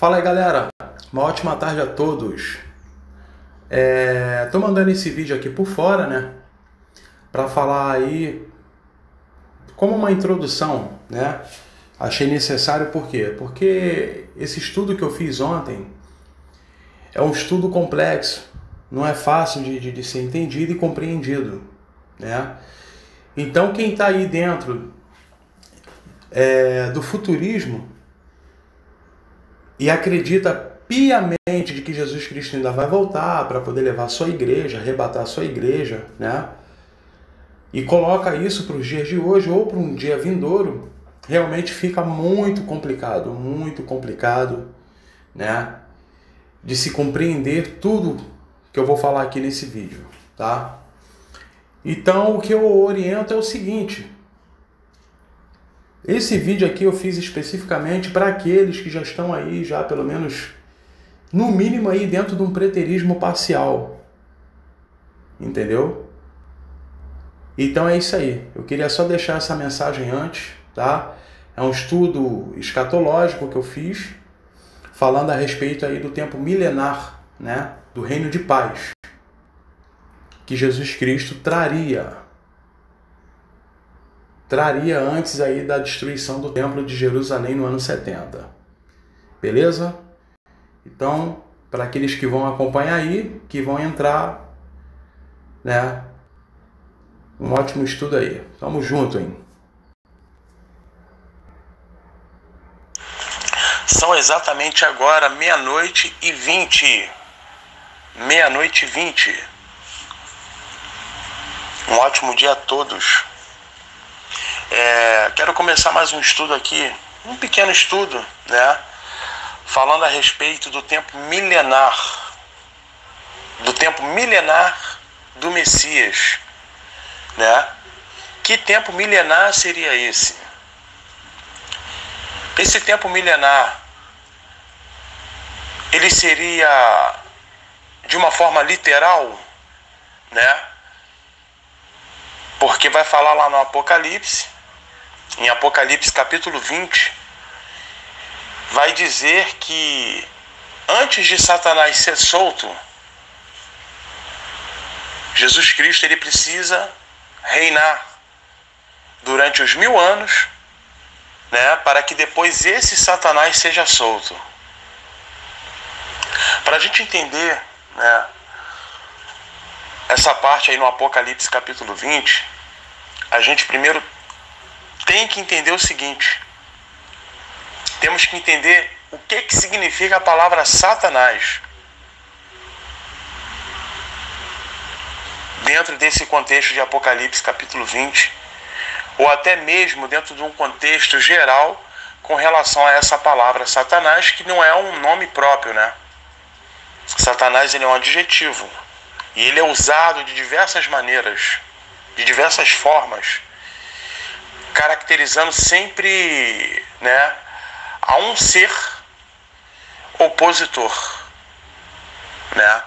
Fala aí, galera, uma ótima tarde a todos. Tô mandando esse vídeo aqui por fora, né, para falar aí como uma introdução, né. Achei necessário, por quê? Porque esse estudo que eu fiz ontem é um estudo complexo, não é fácil de ser entendido e compreendido, né. Então quem está aí dentro do futurismo e acredita piamente de que Jesus Cristo ainda vai voltar para poder levar a sua igreja, arrebatar a sua igreja, né? E coloca isso para os dias de hoje ou para um dia vindouro, realmente fica muito complicado, né? De se compreender tudo que eu vou falar aqui nesse vídeo, tá? Então o que eu oriento é o seguinte: esse vídeo aqui eu fiz especificamente para aqueles que já estão aí, já pelo menos, no mínimo aí dentro de um preterismo parcial. Entendeu? Então é isso aí. Eu queria só deixar essa mensagem antes, tá? É um estudo escatológico que eu fiz, falando a respeito aí do tempo milenar, né? Do reino de paz, que Jesus Cristo traria antes aí da destruição do templo de Jerusalém no ano 70. Beleza? Então, para aqueles que vão acompanhar aí, que vão entrar, né? Um ótimo estudo aí. Tamo junto, hein? São exatamente agora 00:20. 00:20. Um ótimo dia a todos. Quero começar mais um estudo aqui, um pequeno estudo, né? Falando a respeito do tempo milenar. Do tempo milenar do Messias, né? Que tempo milenar seria esse? Esse tempo milenar, ele seria de uma forma literal, né? Porque vai falar lá no Apocalipse, em Apocalipse capítulo 20, vai dizer que antes de Satanás ser solto, Jesus Cristo ele precisa reinar durante os 1000 anos, né, para que depois esse Satanás seja solto. Para a gente entender, né, essa parte aí no Apocalipse capítulo 20, a gente primeiro tem que entender o seguinte: temos que entender o que significa a palavra Satanás dentro desse contexto de Apocalipse capítulo 20, ou até mesmo dentro de um contexto geral com relação a essa palavra Satanás, que não é um nome próprio, né? Satanás ele é um adjetivo e ele é usado de diversas maneiras, de diversas formas, caracterizando sempre, né, a um ser opositor, né?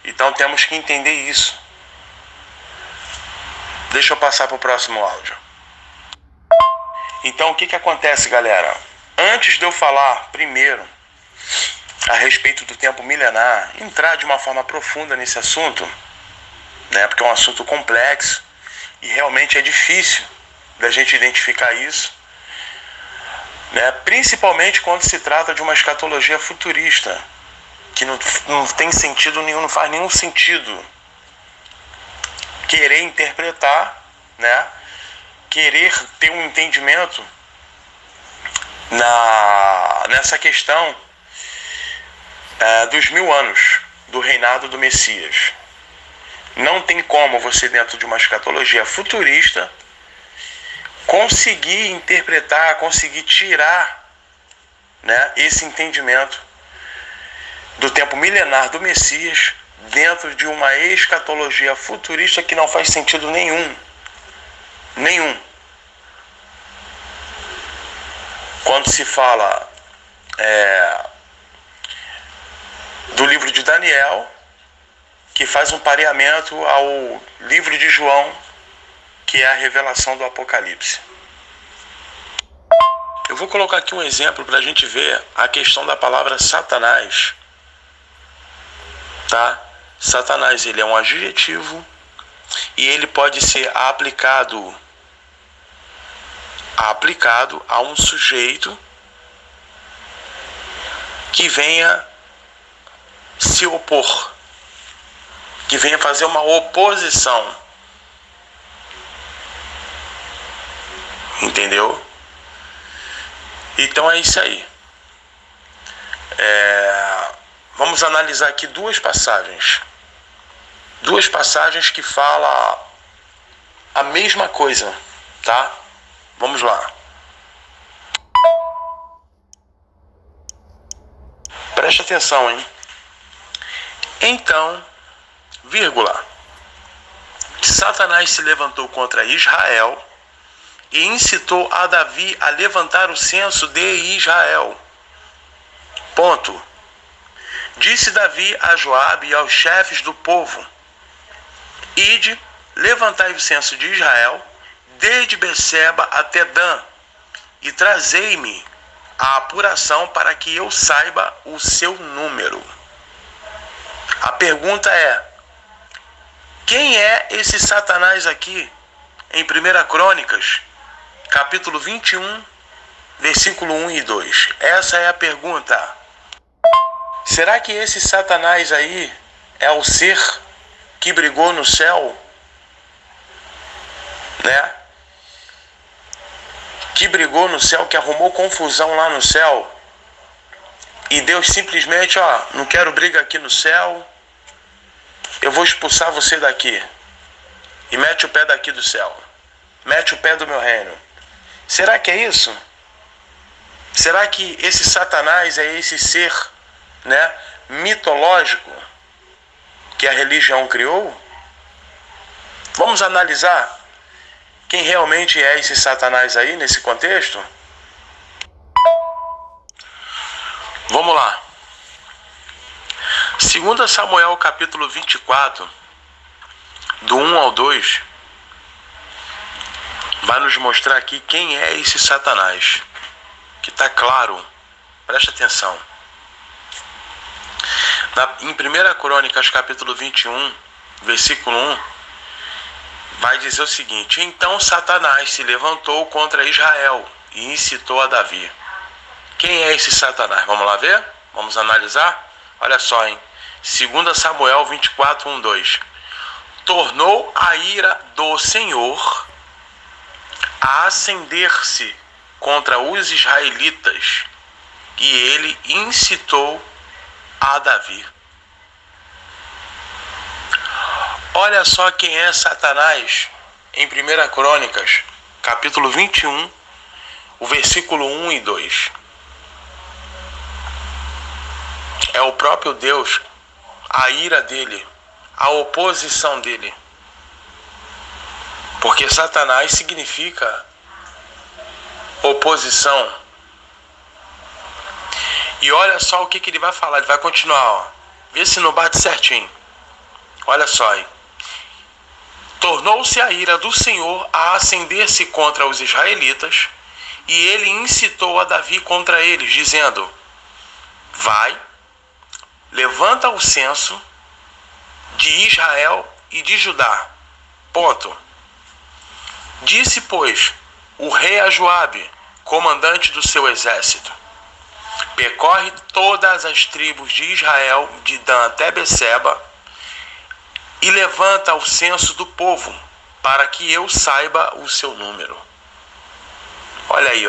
Então temos que entender isso. Deixa eu passar para o próximo áudio. Então o que acontece, galera? Antes de eu falar primeiro a respeito do tempo milenar, entrar de uma forma profunda nesse assunto, né, porque é um assunto complexo e realmente é difícil da gente identificar isso, né, principalmente quando se trata de uma escatologia futurista, que não tem sentido nenhum, não faz nenhum sentido querer interpretar, né, querer ter um entendimento nessa questão dos 1000 anos do reinado do Messias. Não tem como você, dentro de uma escatologia futurista, conseguir interpretar, conseguir tirar, né, esse entendimento do tempo milenar do Messias dentro de uma escatologia futurista que não faz sentido nenhum. Quando se fala do livro de Daniel, que faz um pareamento ao livro de João, que é a revelação do Apocalipse. Eu vou colocar aqui um exemplo para a gente ver a questão da palavra Satanás. Tá? Satanás, ele é um adjetivo e ele pode ser aplicado a um sujeito que venha se opor, que venha fazer uma oposição. Entendeu? Então é isso aí. Vamos analisar aqui duas passagens que falam a mesma coisa, tá? Vamos lá. Preste atenção, hein? Então, vírgula, Satanás se levantou contra Israel e incitou a Davi a levantar o censo de Israel. Ponto. Disse Davi a Joabe e aos chefes do povo: Ide, levantai o censo de Israel, desde Beceba até Dan, e trazei-me a apuração para que eu saiba o seu número. A pergunta é: quem é esse Satanás aqui em 1 Crônicas, capítulo 21, versículo 1 e 2? Essa é a pergunta. Será que esse Satanás aí é o ser que brigou no céu? Né? Que brigou no céu, que arrumou confusão lá no céu. E Deus simplesmente, não quero briga aqui no céu. Eu vou expulsar você daqui. E mete o pé daqui do céu. Mete o pé do meu reino. Será que é isso? Será que esse Satanás é esse ser, né, mitológico que a religião criou? Vamos analisar quem realmente é esse Satanás aí nesse contexto? Vamos lá. 2 Samuel capítulo 24, do 1 ao 2, vai nos mostrar aqui quem é esse Satanás, que está claro. Preste atenção. Em 1 Crônicas capítulo 21, versículo 1, vai dizer o seguinte: Então Satanás se levantou contra Israel e incitou a Davi. Quem é esse Satanás? Vamos lá ver? Vamos analisar? Olha só, hein? 2 Samuel 24, 1, 2. Tornou a ira do Senhor a acender-se contra os israelitas, e ele incitou a Davi. Olha só quem é Satanás em 1 Crônicas, capítulo 21, o versículo 1 e 2. É o próprio Deus, a ira dele, a oposição dele. Porque Satanás significa oposição. E olha só o que ele vai falar, ele vai continuar, vê se não bate certinho. Olha só aí. Tornou-se a ira do Senhor a acender-se contra os israelitas, e ele incitou a Davi contra eles, dizendo: Vai, levanta o censo de Israel e de Judá. Ponto. Disse, pois, o rei a Joabe, comandante do seu exército: Percorre todas as tribos de Israel, de Dan até Beceba, e levanta o censo do povo, para que eu saiba o seu número. Olha aí,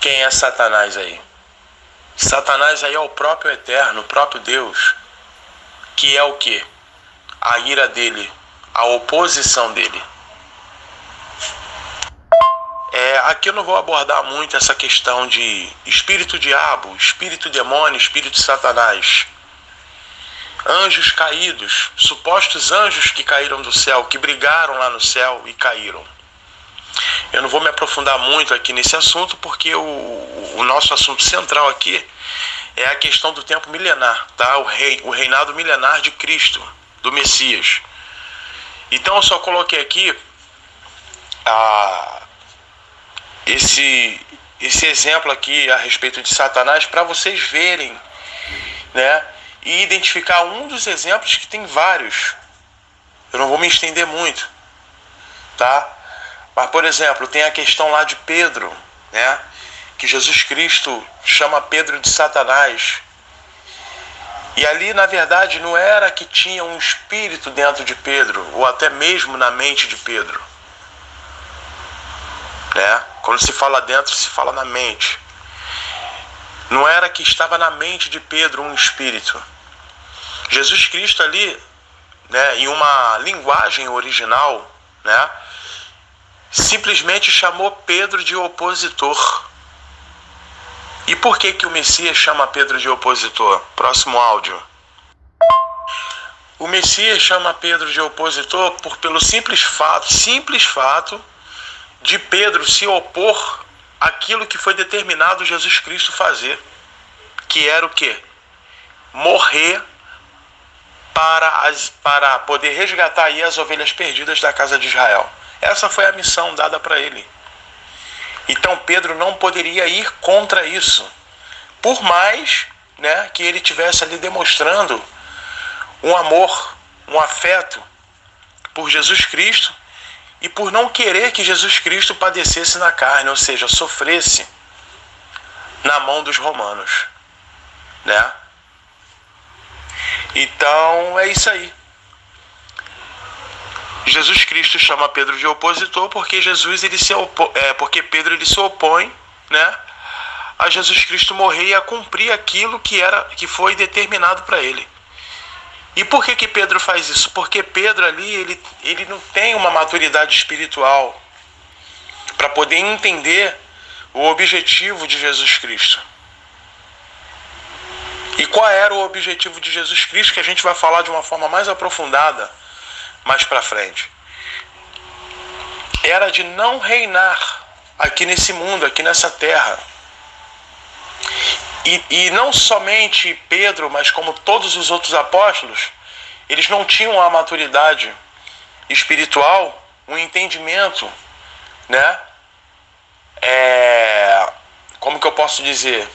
quem é Satanás aí? Satanás aí é o próprio Eterno, o próprio Deus, que é o quê? A ira dele, a oposição dele. Aqui eu não vou abordar muito essa questão de espírito diabo, espírito demônio, espírito Satanás. Anjos caídos, supostos anjos que caíram do céu, que brigaram lá no céu e caíram. Eu não vou me aprofundar muito aqui nesse assunto, porque o nosso assunto central aqui é a questão do tempo milenar, tá? O reinado milenar de Cristo, do Messias. Então eu só coloquei aqui esse exemplo aqui a respeito de Satanás para vocês verem, né? E identificar um dos exemplos, que tem vários. Eu não vou me estender muito, tá? Mas, por exemplo, tem a questão lá de Pedro, né? Que Jesus Cristo chama Pedro de Satanás. E ali, na verdade, não era que tinha um espírito dentro de Pedro, ou até mesmo na mente de Pedro, né? Quando se fala dentro, se fala na mente. Não era que estava na mente de Pedro um espírito. Jesus Cristo ali, né, em uma linguagem original, né, simplesmente chamou Pedro de opositor. E por que que o Messias chama Pedro de opositor? Próximo áudio. O Messias chama Pedro de opositor pelo simples fato de Pedro se opor àquilo que foi determinado Jesus Cristo fazer, que era o quê? Morrer para poder resgatar aí as ovelhas perdidas da casa de Israel. Essa foi a missão dada para ele. Então Pedro não poderia ir contra isso, por mais, né, que ele tivesse ali demonstrando um amor, um afeto por Jesus Cristo e por não querer que Jesus Cristo padecesse na carne, ou seja, sofresse na mão dos romanos, né? Então é isso aí. Jesus Cristo chama Pedro de opositor porque porque Pedro ele se opõe, né, a Jesus Cristo morrer e a cumprir aquilo que foi determinado para ele. E por que Pedro faz isso? Porque Pedro ali ele não tem uma maturidade espiritual para poder entender o objetivo de Jesus Cristo. E qual era o objetivo de Jesus Cristo, que a gente vai falar de uma forma mais aprofundada mais para frente? Era de não reinar aqui nesse mundo, aqui nessa terra. E não somente Pedro, mas como todos os outros apóstolos, eles não tinham a maturidade espiritual, um entendimento, né? Como que eu posso dizer?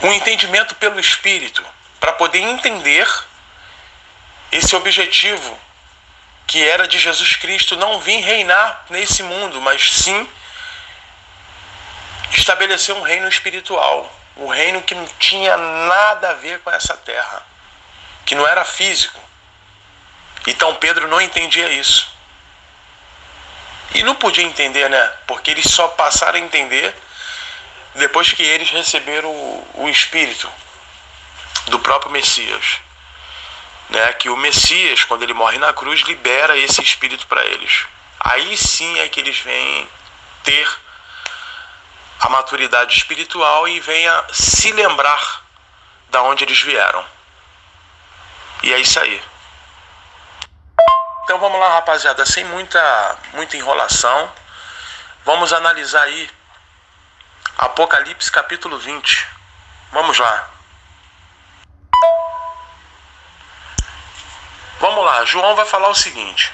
Um entendimento pelo Espírito, para poder entender esse objetivo que era de Jesus Cristo não vir reinar nesse mundo, mas sim estabelecer um reino espiritual, um reino que não tinha nada a ver com essa terra, que não era físico. Então Pedro não entendia isso. E não podia entender, né? Porque eles só passaram a entender depois que eles receberam o Espírito do próprio Messias, né? Que o Messias, quando ele morre na cruz, libera esse Espírito para eles. Aí sim é que eles vêm ter a maturidade espiritual e venham se lembrar da onde eles vieram. E é isso aí. Então vamos lá, rapaziada, sem muita enrolação, vamos analisar aí Apocalipse capítulo 20. Vamos lá. Vamos lá, João vai falar o seguinte: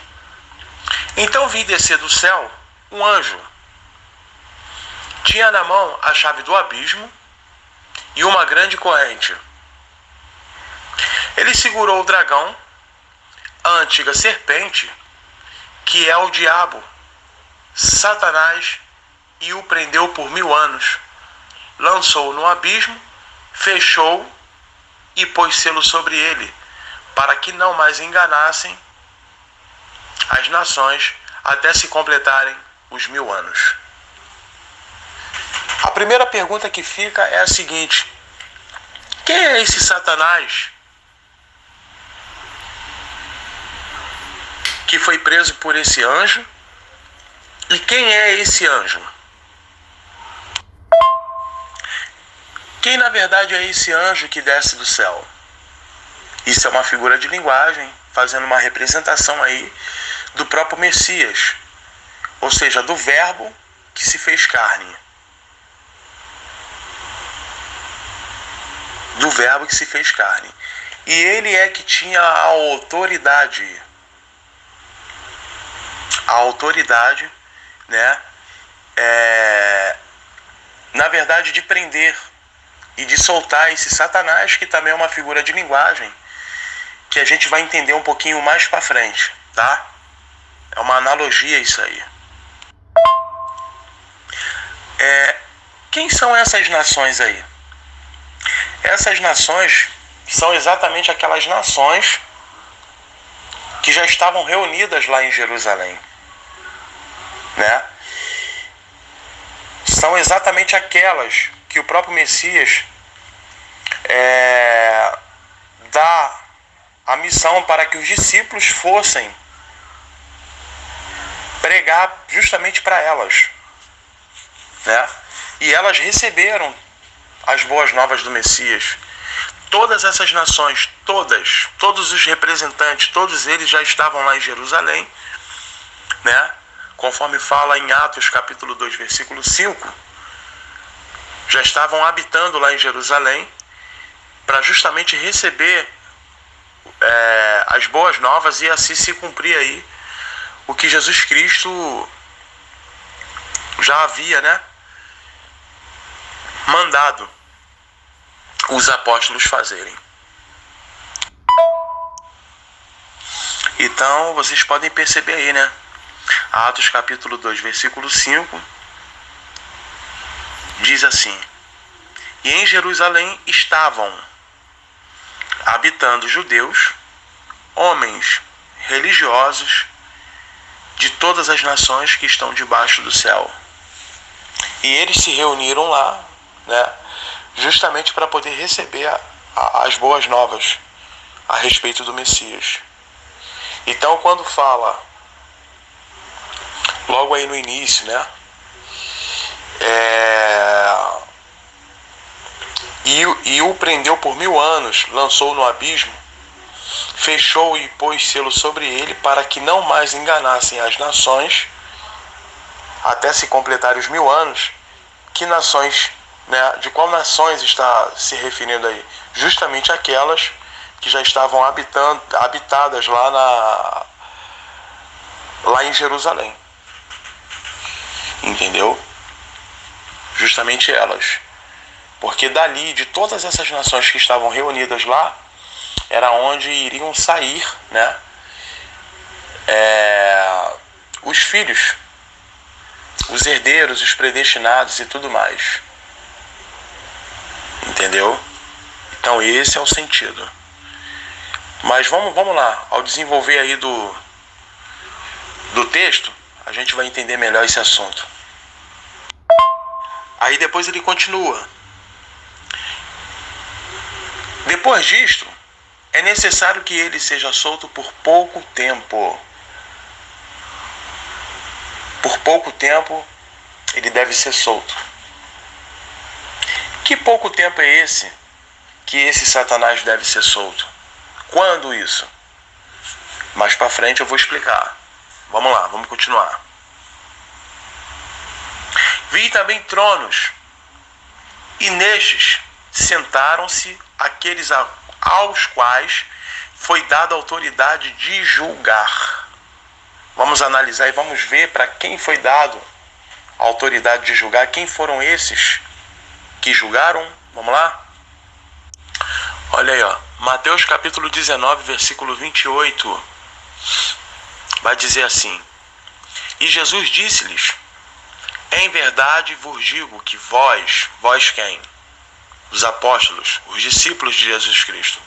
então vi descer do céu um anjo. Tinha na mão a chave do abismo e uma grande corrente. Ele segurou o dragão, a antiga serpente, que é o diabo, Satanás, e o prendeu por 1000 anos. Lançou-o no abismo, fechou e pôs selo sobre ele, para que não mais enganassem as nações até se completarem os 1000 anos. A primeira pergunta que fica é a seguinte: quem é esse Satanás que foi preso por esse anjo? E quem é esse anjo? Quem na verdade é esse anjo que desce do céu? Isso é uma figura de linguagem, fazendo uma representação aí do próprio Messias, ou seja, do verbo que se fez carne. Do verbo que se fez carne. E ele é que tinha a autoridade, né, na verdade, de prender e de soltar esse Satanás, que também é uma figura de linguagem, que a gente vai entender um pouquinho mais para frente, tá? É uma analogia isso aí. Quem são essas nações aí? Essas nações são exatamente aquelas nações que já estavam reunidas lá em Jerusalém, né? São exatamente aquelas que o próprio Messias dá a missão para que os discípulos fossem pregar justamente para elas, né? E elas receberam as boas novas do Messias. Todas essas nações, todos os representantes, todos eles já estavam lá em Jerusalém, né? Conforme fala em Atos capítulo 2, versículo 5, já estavam habitando lá em Jerusalém para justamente receber as boas novas e assim se cumprir aí o que Jesus Cristo já havia, né, mandado os apóstolos fazerem. Então vocês podem perceber aí, né? Atos capítulo 2, versículo 5 diz assim: e em Jerusalém estavam habitando judeus, homens religiosos de todas as nações que estão debaixo do céu. E eles se reuniram lá, né, justamente para poder receber as boas novas a respeito do Messias. Então, quando fala, logo aí no início, né, e o prendeu por 1000 anos, lançou no abismo, fechou e pôs selo sobre ele, para que não mais enganassem as nações, até se completar os 1000 anos. Que nações, né, de qual nações está se referindo aí? Justamente aquelas que já estavam habitadas lá em Jerusalém. Entendeu? Justamente elas. Porque dali, de todas essas nações que estavam reunidas lá, era onde iriam sair, né, os filhos, os herdeiros, os predestinados e tudo mais. Entendeu? Então esse é o sentido. Mas vamos lá, ao desenvolver aí do texto, a gente vai entender melhor esse assunto. Aí depois ele continua: depois disto, é necessário que ele seja solto por pouco tempo. Por pouco tempo ele deve ser solto. Que pouco tempo é esse que esse Satanás deve ser solto? Quando isso? Mais para frente eu vou explicar. Vamos lá, vamos continuar. Vi também tronos, e nestes sentaram-se aqueles aos quais foi dada a autoridade de julgar. Vamos analisar e vamos ver para quem foi dado a autoridade de julgar. Quem foram esses que julgaram? Vamos lá? Olha aí, ó. Mateus capítulo 19, versículo 28. Vai dizer assim: e Jesus disse-lhes: em verdade vos digo que vós quem? Os apóstolos, os discípulos de Jesus Cristo,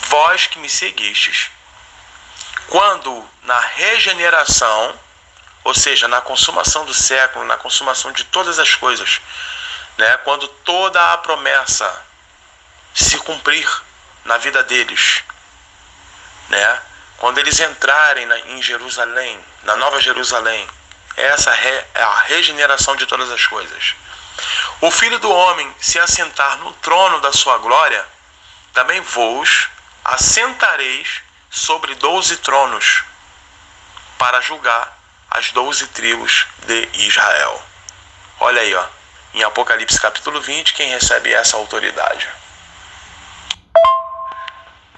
vós que me seguistes, quando na regeneração, ou seja, na consumação do século, na consumação de todas as coisas, né, quando toda a promessa se cumprir na vida deles, né, quando eles entrarem em Jerusalém, na Nova Jerusalém, essa é a regeneração de todas as coisas. O Filho do Homem se assentar no trono da sua glória, também vos assentareis sobre 12 tronos, para julgar as 12 tribos de Israel. Olha aí, ó, em Apocalipse capítulo 20, quem recebe essa autoridade.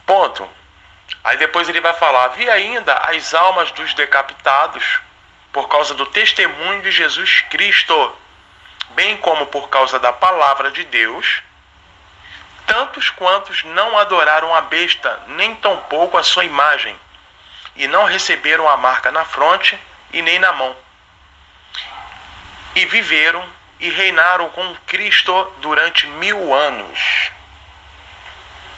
Ponto. Aí depois ele vai falar: vi ainda as almas dos decapitados por causa do testemunho de Jesus Cristo, bem como por causa da palavra de Deus, tantos quantos não adoraram a besta, nem tampouco a sua imagem, e não receberam a marca na fronte e nem na mão. E viveram e reinaram com Cristo durante 1000 anos.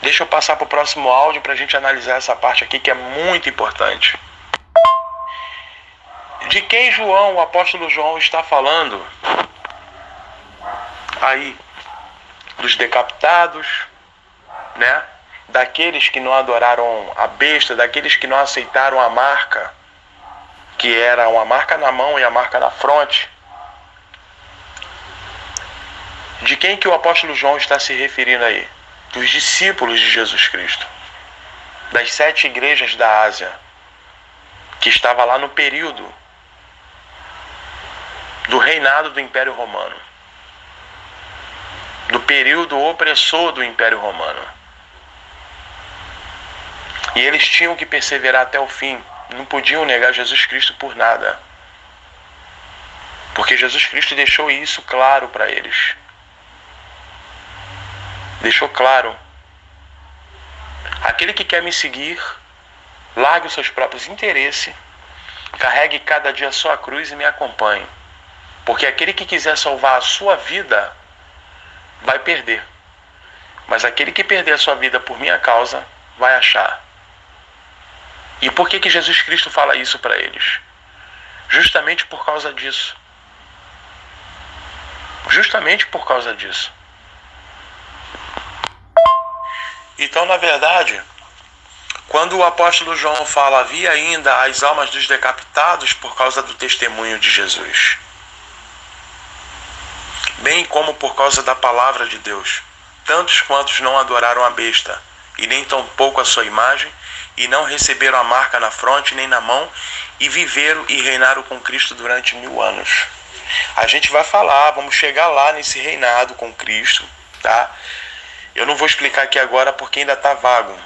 Deixa eu passar para o próximo áudio para a gente analisar essa parte aqui que é muito importante. De quem João, o apóstolo João, está falando? Aí, dos decapitados, né? Daqueles que não adoraram a besta, daqueles que não aceitaram a marca, que era uma marca na mão e a marca na fronte. De quem que o apóstolo João está se referindo aí? Dos discípulos de Jesus Cristo, das 7 igrejas da Ásia, que estava lá no período do reinado do Império Romano, do período opressor do Império Romano. E eles tinham que perseverar até o fim, não podiam negar Jesus Cristo por nada, porque Jesus Cristo deixou isso claro para eles. Deixou claro: aquele que quer me seguir, largue os seus próprios interesses, carregue cada dia a sua cruz e me acompanhe. Porque aquele que quiser salvar a sua vida, vai perder. Mas aquele que perder a sua vida por minha causa, vai achar. E por que Jesus Cristo fala isso para eles? Justamente por causa disso. Justamente por causa disso. Então, na verdade, quando o apóstolo João fala, havia ainda as almas dos decapitados por causa do testemunho de Jesus, bem como por causa da palavra de Deus, tantos quantos não adoraram a besta, e nem tampouco a sua imagem, e não receberam a marca na fronte nem na mão, e viveram e reinaram com Cristo durante 1000 anos. A gente vai falar, vamos chegar lá nesse reinado com Cristo, tá? Eu não vou explicar aqui agora porque ainda está vago,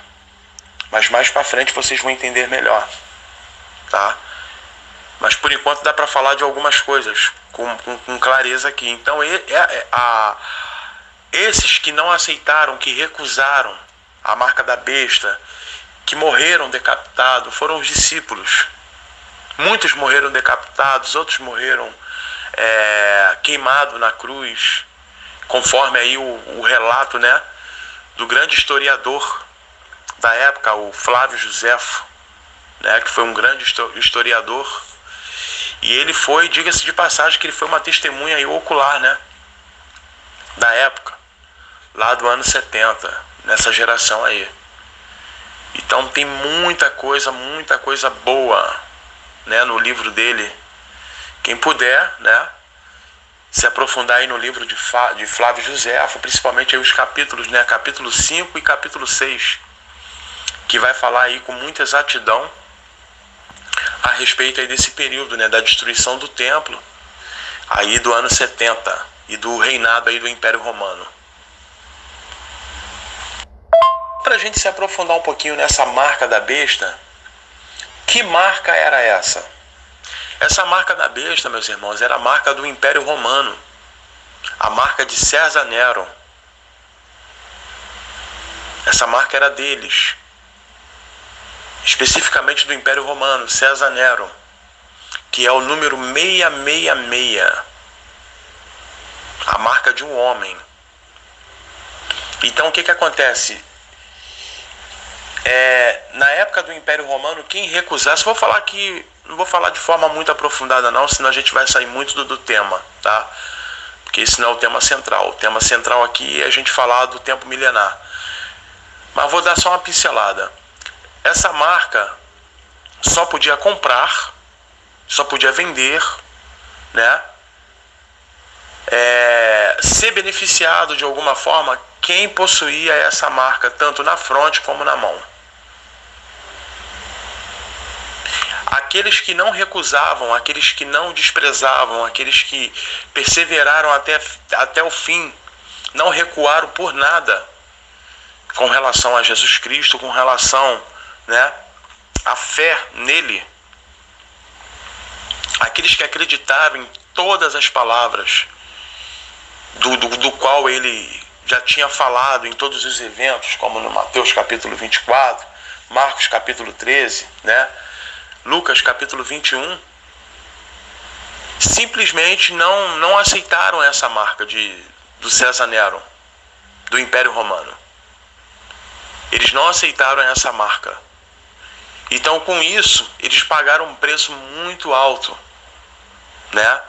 mas mais para frente vocês vão entender melhor, tá? Mas por enquanto dá para falar de algumas coisas com clareza aqui. Então esses que não aceitaram, que recusaram a marca da besta, que morreram decapitados, foram os discípulos. Muitos morreram decapitados, outros morreram queimados na cruz, conforme aí o relato, né, do grande historiador da época, o Flávio Joséfo, né, que foi um grande historiador. E ele foi, diga-se de passagem, que ele foi uma testemunha aí ocular, né, da época, lá do ano 70, nessa geração aí. Então tem muita coisa boa, né, no livro dele. Quem puder, né, se aprofundar aí no livro de Flávio Joséfo, principalmente aí os capítulos, né, capítulo 5 e capítulo 6, que vai falar aí com muita exatidão a respeito aí desse período, né, da destruição do templo, aí do ano 70 e do reinado aí do Império Romano. Para a gente se aprofundar um pouquinho nessa marca da besta, que marca era essa? Essa marca da besta, meus irmãos, era a marca do Império Romano, a marca de César Nero. Essa marca era deles, especificamente do Império Romano, César Nero, que é o número 666, a marca de um homem. Então o que acontece? Na época do Império Romano, quem recusasse, vou falar aqui, não vou falar de forma muito aprofundada não, senão a gente vai sair muito do tema, tá? Porque esse não é o tema central. O tema central aqui é a gente falar do tempo milenar. Mas vou dar só uma pincelada. Essa marca só podia comprar, só podia vender, né? Ser beneficiado de alguma forma quem possuía essa marca, tanto na fronte como na mão. Aqueles que não recusavam, aqueles que não desprezavam, aqueles que perseveraram até o fim, não recuaram por nada com relação a Jesus Cristo, com relação, né, à fé nele. aqueles que acreditaram em todas as palavras do qual ele já tinha falado em todos os eventos, como no Mateus capítulo 24, Marcos capítulo 13, né? Lucas capítulo 21, simplesmente não aceitaram essa marca do César Nero, do Império Romano. Eles não aceitaram essa marca. Então, com isso, eles pagaram um preço muito alto, né?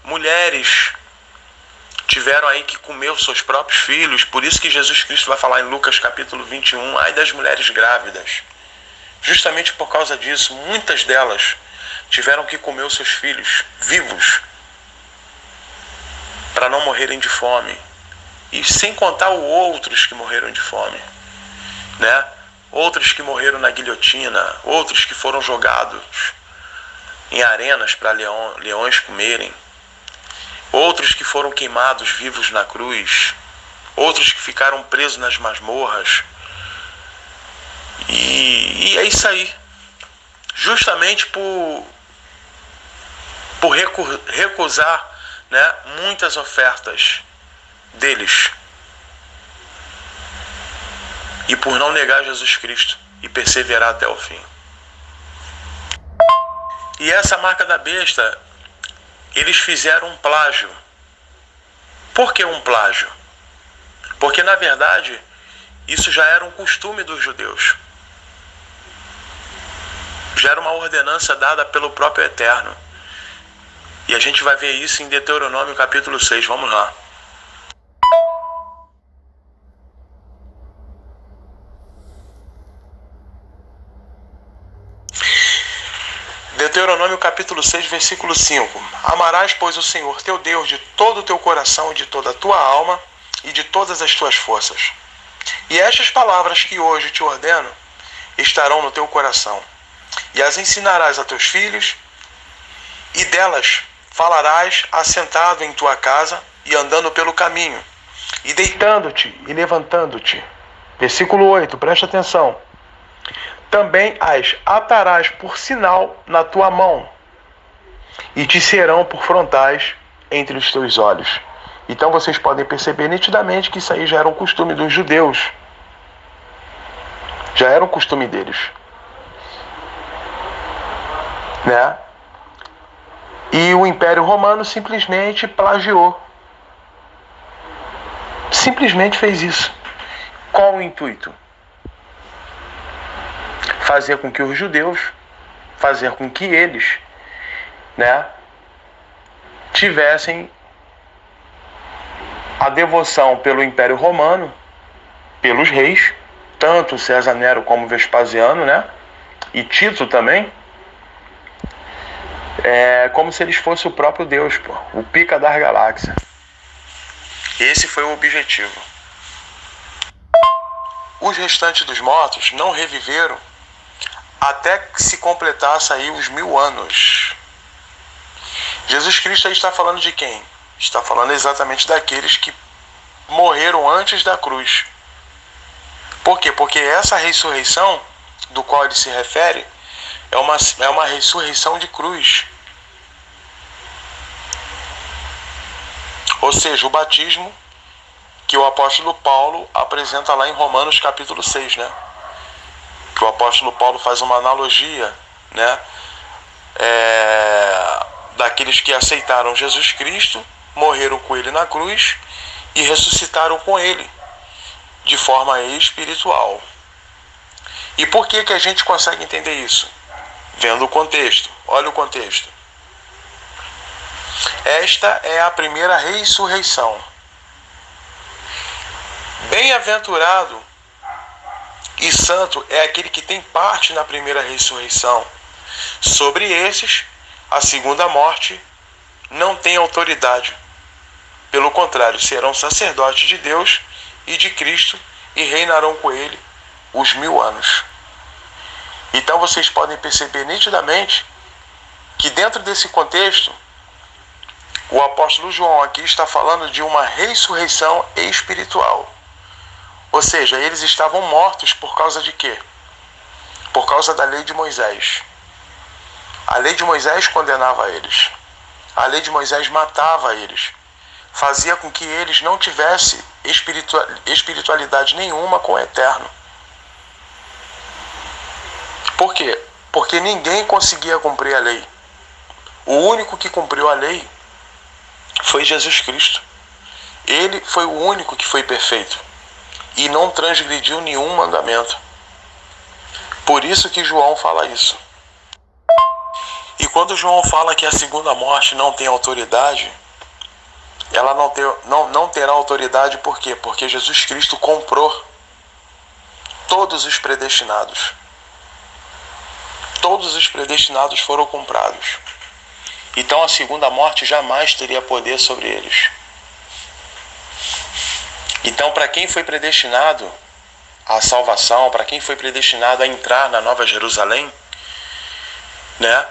Mulheres tiveram aí que comer os seus próprios filhos. Por isso que Jesus Cristo vai falar em Lucas capítulo 21, ai das mulheres grávidas. Justamente por causa disso, muitas delas tiveram que comer os seus filhos vivos para não morrerem de fome. E sem contar os outros que morreram de fome, né? Outros que morreram na guilhotina, outros que foram jogados em arenas para leões comerem, outros que foram queimados vivos na cruz, outros que ficaram presos nas masmorras. E é isso aí. Justamente por recusar, né, muitas ofertas deles. E por não negar Jesus Cristo e perseverar até o fim. E essa marca da besta, eles fizeram um plágio. Por que um plágio? Porque, na verdade, isso já era um costume dos judeus. Já era uma ordenança dada pelo próprio Eterno. E a gente vai ver isso em Deuteronômio capítulo 6. Vamos lá. Deuteronômio capítulo 6, versículo 5. Amarás, pois, o Senhor teu Deus de todo o teu coração e de toda a tua alma e de todas as tuas forças. E estas palavras que hoje te ordeno estarão no teu coração, e as ensinarás a teus filhos, e delas falarás assentado em tua casa e andando pelo caminho, e deitando-te e levantando-te. Versículo 8, presta atenção. Também as atarás por sinal na tua mão, e te serão por frontais entre os teus olhos. Então vocês podem perceber nitidamente que isso aí já era um costume dos judeus. Já era um costume deles, né? E o Império Romano simplesmente plagiou. Simplesmente fez isso. Qual o intuito? Fazer com que os judeus, fazer com que eles, né, tivessem a devoção pelo Império Romano, pelos reis, tanto César Nero como Vespasiano, né, e Tito também, como se eles fossem o próprio Deus, o pica das galáxias. Esse foi o objetivo. Os restantes dos mortos não reviveram até que se completasse aí os 1000 anos. Jesus Cristo aí está falando de quem? Está falando exatamente daqueles que morreram antes da cruz. Por quê? Porque essa ressurreição do qual ele se refere é uma ressurreição de cruz. Ou seja, o batismo que o apóstolo Paulo apresenta lá em Romanos capítulo 6, né? Que o apóstolo Paulo faz uma analogia, né, daqueles que aceitaram Jesus Cristo, morreram com ele na cruz e ressuscitaram com ele de forma espiritual. E por que a gente consegue entender isso? Vendo o contexto. Olha o contexto. Esta é a primeira ressurreição. Bem-aventurado e santo é aquele que tem parte na primeira ressurreição. Sobre esses, a segunda morte não tem autoridade. Pelo contrário, serão sacerdotes de Deus e de Cristo e reinarão com ele os 1000 anos. Então vocês podem perceber nitidamente que dentro desse contexto, o apóstolo João aqui está falando de uma ressurreição espiritual. Ou seja, eles estavam mortos por causa de quê? Por causa da lei de Moisés. A lei de Moisés condenava eles. A lei de Moisés matava eles. Fazia com que eles não tivessem espiritualidade nenhuma com o Eterno. Por quê? Porque ninguém conseguia cumprir a lei. O único que cumpriu a lei foi Jesus Cristo. Ele foi o único que foi perfeito e não transgrediu nenhum mandamento. Por isso que João fala isso. E quando João fala que a segunda morte não tem autoridade, ela não terá autoridade por quê? Porque Jesus Cristo comprou todos os predestinados. Todos os predestinados foram comprados. Então a segunda morte jamais teria poder sobre eles. Então, para quem foi predestinado à salvação, para quem foi predestinado a entrar na Nova Jerusalém, né?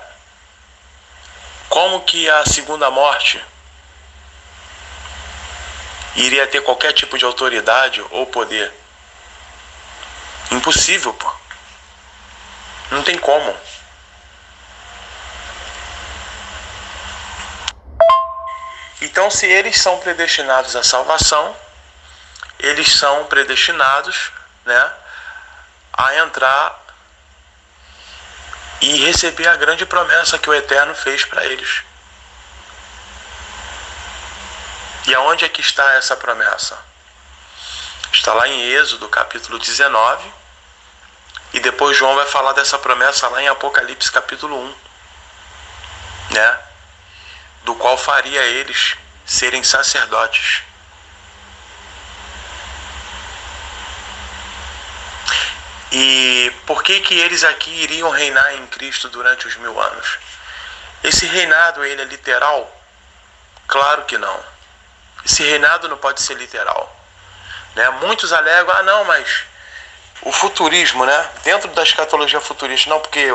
Como que a segunda morte iria ter qualquer tipo de autoridade ou poder? Impossível, pô. Não tem como. Então, se eles são predestinados à salvação, eles são predestinados, né, a entrar e receber a grande promessa que o Eterno fez para eles. E aonde é que está essa promessa? Está lá em Êxodo, capítulo 19, e depois João vai falar dessa promessa lá em Apocalipse, capítulo 1, né, do qual faria eles serem sacerdotes. E por que eles aqui iriam reinar em Cristo durante os 1000 anos? Esse reinado, ele é literal? Claro que não. Esse reinado não pode ser literal, né? Muitos alegam, não, mas o futurismo, né? Dentro da escatologia futurista, não, porque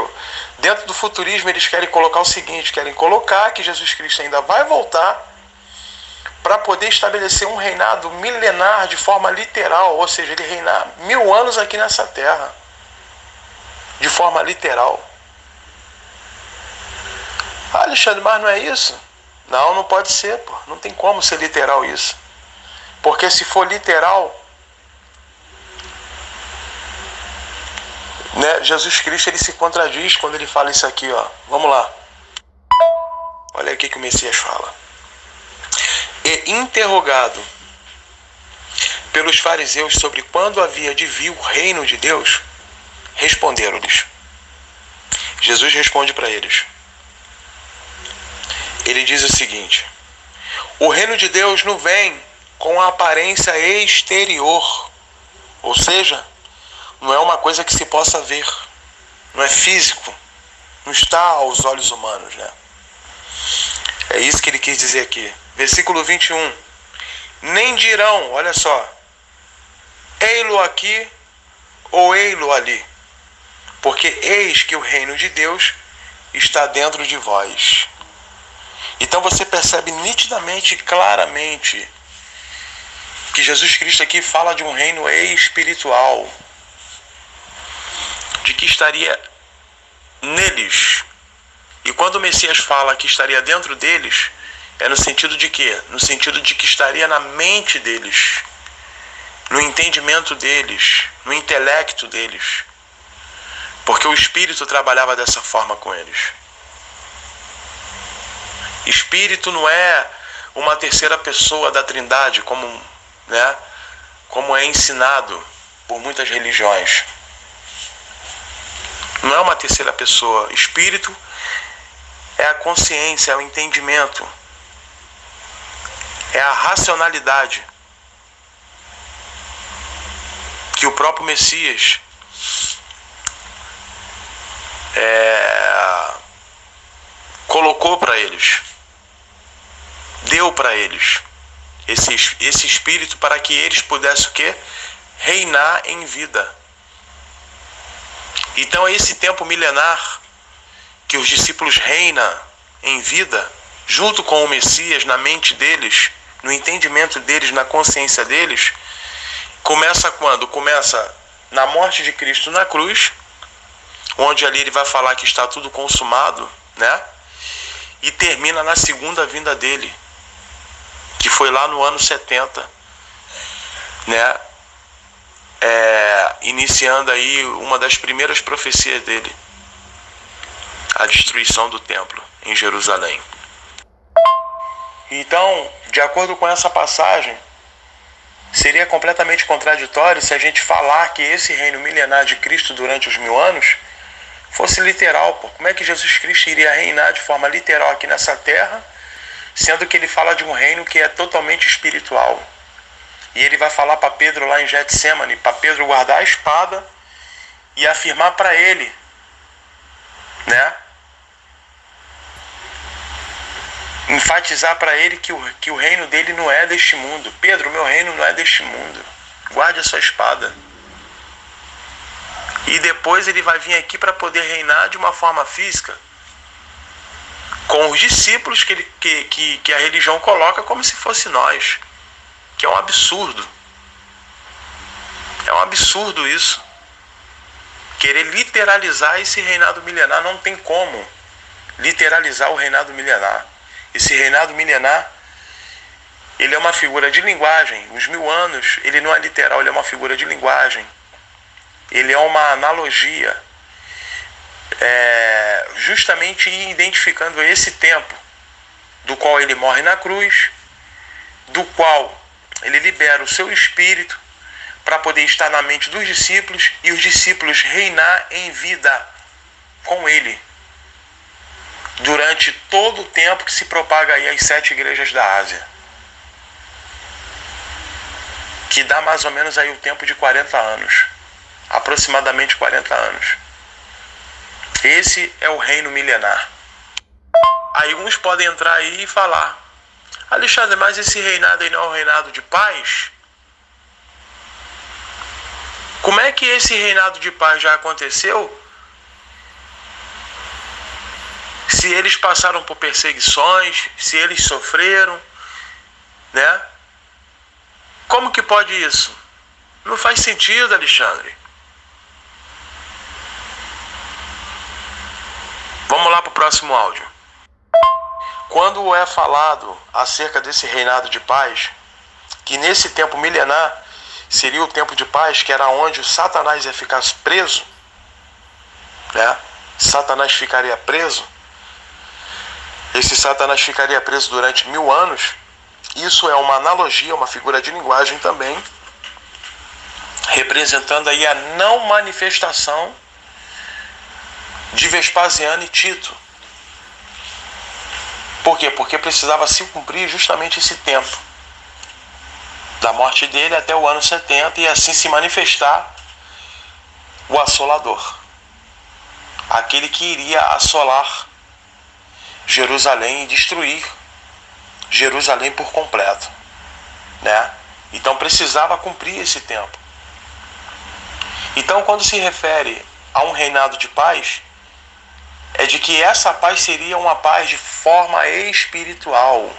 dentro do futurismo eles querem colocar o seguinte, querem colocar que Jesus Cristo ainda vai voltar para poder estabelecer um reinado milenar de forma literal, ou seja, ele reinar 1000 anos aqui nessa terra, de forma literal. Alexandre, mas não é isso? Não pode ser, pô. Não tem como ser literal isso. Porque se for literal, né, Jesus Cristo ele se contradiz quando ele fala isso aqui, ó. Vamos lá. Olha aqui que o Messias fala. E interrogado pelos fariseus sobre quando havia de vir o reino de Deus, responderam-lhes. Jesus responde para eles. Ele diz o seguinte: o reino de Deus não vem com a aparência exterior, ou seja, não é uma coisa que se possa ver, não é físico, não está aos olhos humanos, né? É isso que ele quis dizer aqui. Versículo 21. Nem dirão, olha só, ei-lo aqui ou ei-lo ali, porque eis que o reino de Deus está dentro de vós. Então você percebe nitidamente, claramente, que Jesus Cristo aqui fala de um reino espiritual, de que estaria neles. E quando o Messias fala que estaria dentro deles, é no sentido de quê? No sentido de que estaria na mente deles, no entendimento deles, no intelecto deles. Porque o Espírito trabalhava dessa forma com eles. Espírito não é uma terceira pessoa da Trindade, como é ensinado por muitas religiões. Não é uma terceira pessoa. Espírito é a consciência, é o entendimento, é a racionalidade que o próprio Messias colocou para eles, deu para eles esse espírito para que eles pudessem o quê? Reinar em vida. Então esse tempo milenar que os discípulos reinam em vida, junto com o Messias, na mente deles, no entendimento deles, na consciência deles, começa quando? Começa na morte de Cristo na cruz, onde ali ele vai falar que está tudo consumado, né? E termina na segunda vinda dele, que foi lá no ano 70, né? Iniciando aí uma das primeiras profecias dele, a destruição do templo em Jerusalém. Então, de acordo com essa passagem, seria completamente contraditório se a gente falar que esse reino milenar de Cristo durante os 1000 anos fosse literal. Pô. Como é que Jesus Cristo iria reinar de forma literal aqui nessa terra, sendo que ele fala de um reino que é totalmente espiritual? E ele vai falar para Pedro lá em Getsemane, para Pedro guardar a espada e afirmar para ele, né? Enfatizar para ele que o reino dele não é deste mundo. Pedro, meu reino não é deste mundo. Guarde a sua espada. E depois ele vai vir aqui para poder reinar de uma forma física com os discípulos que a religião coloca como se fosse nós. Que é um absurdo. É um absurdo isso. Querer literalizar esse reinado milenar. Não tem como literalizar o reinado milenar. Esse reinado milenar, ele é uma figura de linguagem. Os 1000 anos, ele não é literal, ele é uma figura de linguagem. Ele é uma analogia, justamente identificando esse tempo do qual ele morre na cruz, do qual ele libera o seu espírito para poder estar na mente dos discípulos e os discípulos reinar em vida com ele durante todo o tempo que se propaga aí as 7 igrejas da Ásia, que dá mais ou menos aí o tempo de 40 anos, aproximadamente 40 anos. Esse é o reino milenar. Aí uns podem entrar aí e falar: Alexandre, mas esse reinado aí não é um reinado de paz? Como é que esse reinado de paz já aconteceu? Se eles passaram por perseguições, se eles sofreram, né? Como que pode isso? Não faz sentido, Alexandre. Vamos lá para o próximo áudio. Quando é falado acerca desse reinado de paz, que nesse tempo milenar seria o tempo de paz, que era onde o Satanás ia ficar preso, né? Satanás ficaria preso. Esse Satanás ficaria preso durante 1000 anos. Isso é uma analogia, uma figura de linguagem também, representando aí a não manifestação de Vespasiano e Tito. Por quê? Porque precisava se cumprir justamente esse tempo da morte dele até o ano 70 e assim se manifestar o assolador, aquele que iria assolar Jerusalém e destruir Jerusalém por completo, né? Então precisava cumprir esse tempo. Então, quando se refere a um reinado de paz, é de que essa paz seria uma paz de forma espiritual.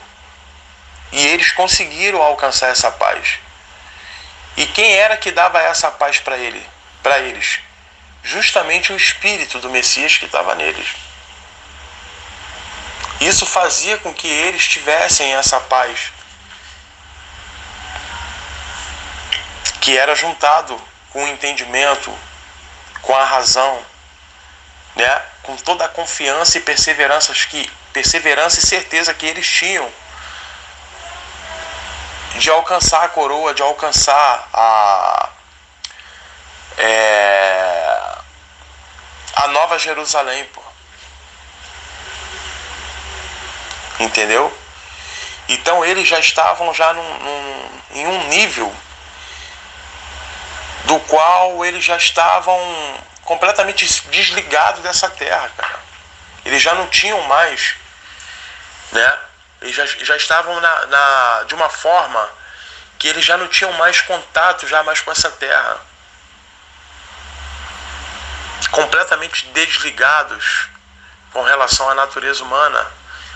E eles conseguiram alcançar essa paz. E quem era que dava essa paz para eles? Justamente o Espírito do Messias que estava neles. Isso fazia com que eles tivessem essa paz, que era juntado com o entendimento, com a razão, né? Com toda a confiança e perseverança e certeza que eles tinham de alcançar a coroa, de alcançar a Nova Jerusalém, pô. Entendeu? Então eles já estavam em um nível do qual eles já estavam completamente desligados dessa terra, cara. Eles já não tinham mais, né? Eles já estavam de uma forma que eles já não tinham mais contato já mais com essa terra. Completamente desligados com relação à natureza humana.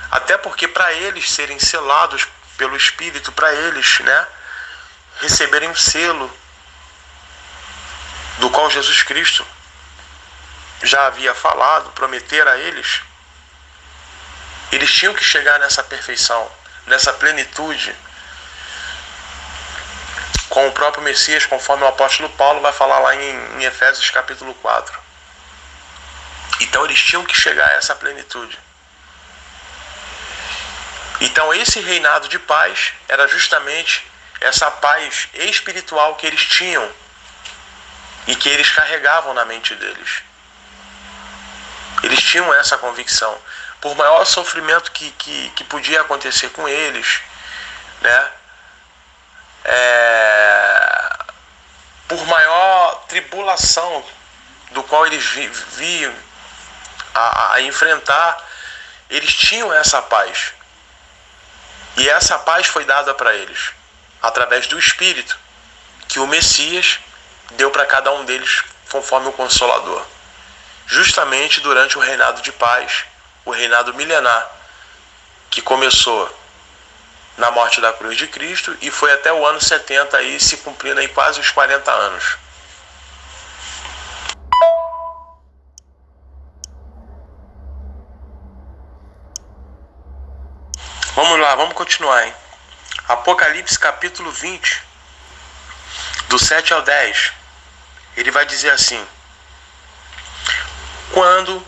Até porque para eles serem selados pelo Espírito, para eles, né, receberem um selo do qual Jesus Cristo já havia falado, prometer a eles, Eles tinham que chegar nessa perfeição, nessa plenitude, com o próprio Messias, conforme o apóstolo Paulo vai falar lá em Efésios capítulo 4. Então eles tinham que chegar a essa plenitude. Então esse reinado de paz era justamente essa paz espiritual que eles tinham e que eles carregavam na mente deles. Eles tinham essa convicção. Por maior sofrimento que podia acontecer com eles, né? Por maior tribulação do qual eles viam a enfrentar, eles tinham essa paz. E essa paz foi dada para eles através do Espírito que o Messias deu para cada um deles conforme o Consolador, justamente durante o reinado de paz, o reinado milenar, que começou na morte da cruz de Cristo e foi até o ano 70, aí, se cumprindo aí quase os 40 anos. Vamos lá, vamos continuar, hein? Apocalipse capítulo 20, do 7 ao 10, ele vai dizer assim: quando,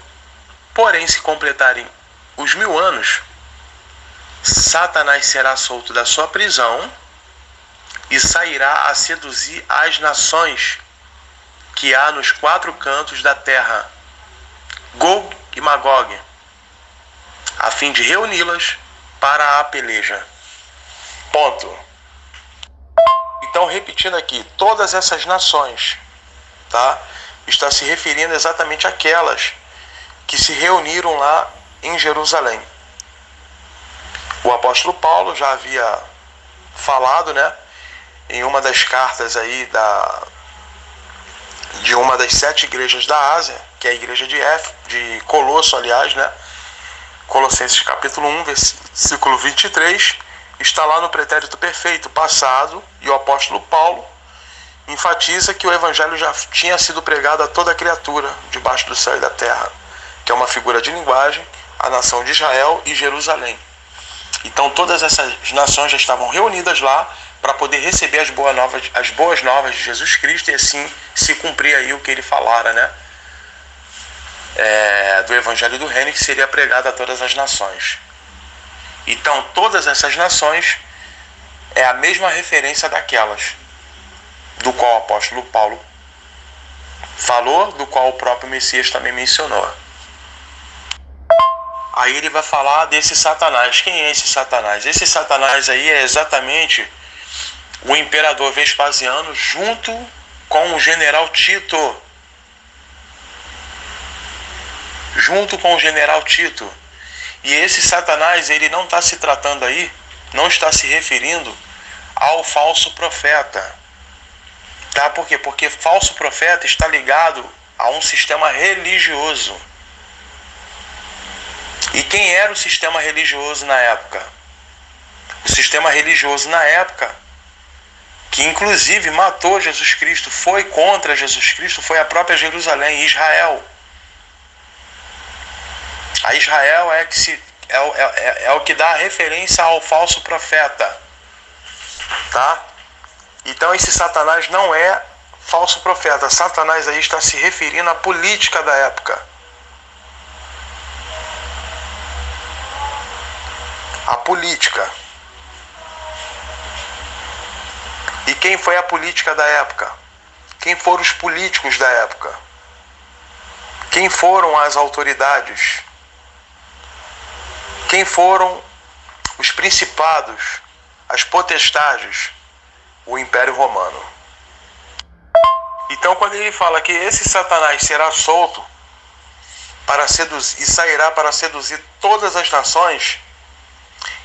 porém, se completarem os 1000 anos, Satanás será solto da sua prisão e sairá a seduzir as nações que há nos 4 cantos da terra, Gog e Magog, a fim de reuni-las para a peleja. Ponto. Então, repetindo aqui, todas essas nações, tá? Está se referindo exatamente àquelas que se reuniram lá em Jerusalém. O apóstolo Paulo já havia falado, né, em uma das cartas aí de uma das 7 igrejas da Ásia, que é a igreja de Colosso, aliás, né? Colossenses capítulo 1, versículo 23, está lá no pretérito perfeito, passado, e o apóstolo Paulo enfatiza que o evangelho já tinha sido pregado a toda criatura debaixo do céu e da terra, que é uma figura de linguagem, a nação de Israel e Jerusalém. Então todas essas nações já estavam reunidas lá para poder receber as boas novas de Jesus Cristo e assim se cumprir aí o que ele falara, né? Do Evangelho do Reino, que seria pregado a todas as nações. Então todas essas nações é a mesma referência daquelas do qual o apóstolo Paulo falou, do qual o próprio Messias também mencionou. Aí ele vai falar desse Satanás. Quem é esse Satanás? Esse Satanás aí é exatamente o imperador Vespasiano junto com o general Tito. E esse Satanás, ele não está se tratando aí, não está se referindo ao falso profeta. Tá? Por quê? Porque falso profeta está ligado a um sistema religioso. E quem era o sistema religioso na época? O sistema religioso na época, que inclusive matou Jesus Cristo, foi contra Jesus Cristo, foi a própria Jerusalém, Israel. A Israel é o que dá a referência ao falso profeta. Tá? Então esse Satanás não é falso profeta. Satanás aí está se referindo à política da época. A política. E quem foi a política da época? Quem foram os políticos da época? Quem foram as autoridades? Quem foram os principados, as potestades? O Império Romano. Então, quando ele fala que esse Satanás será solto para seduzir, e sairá para seduzir todas as nações,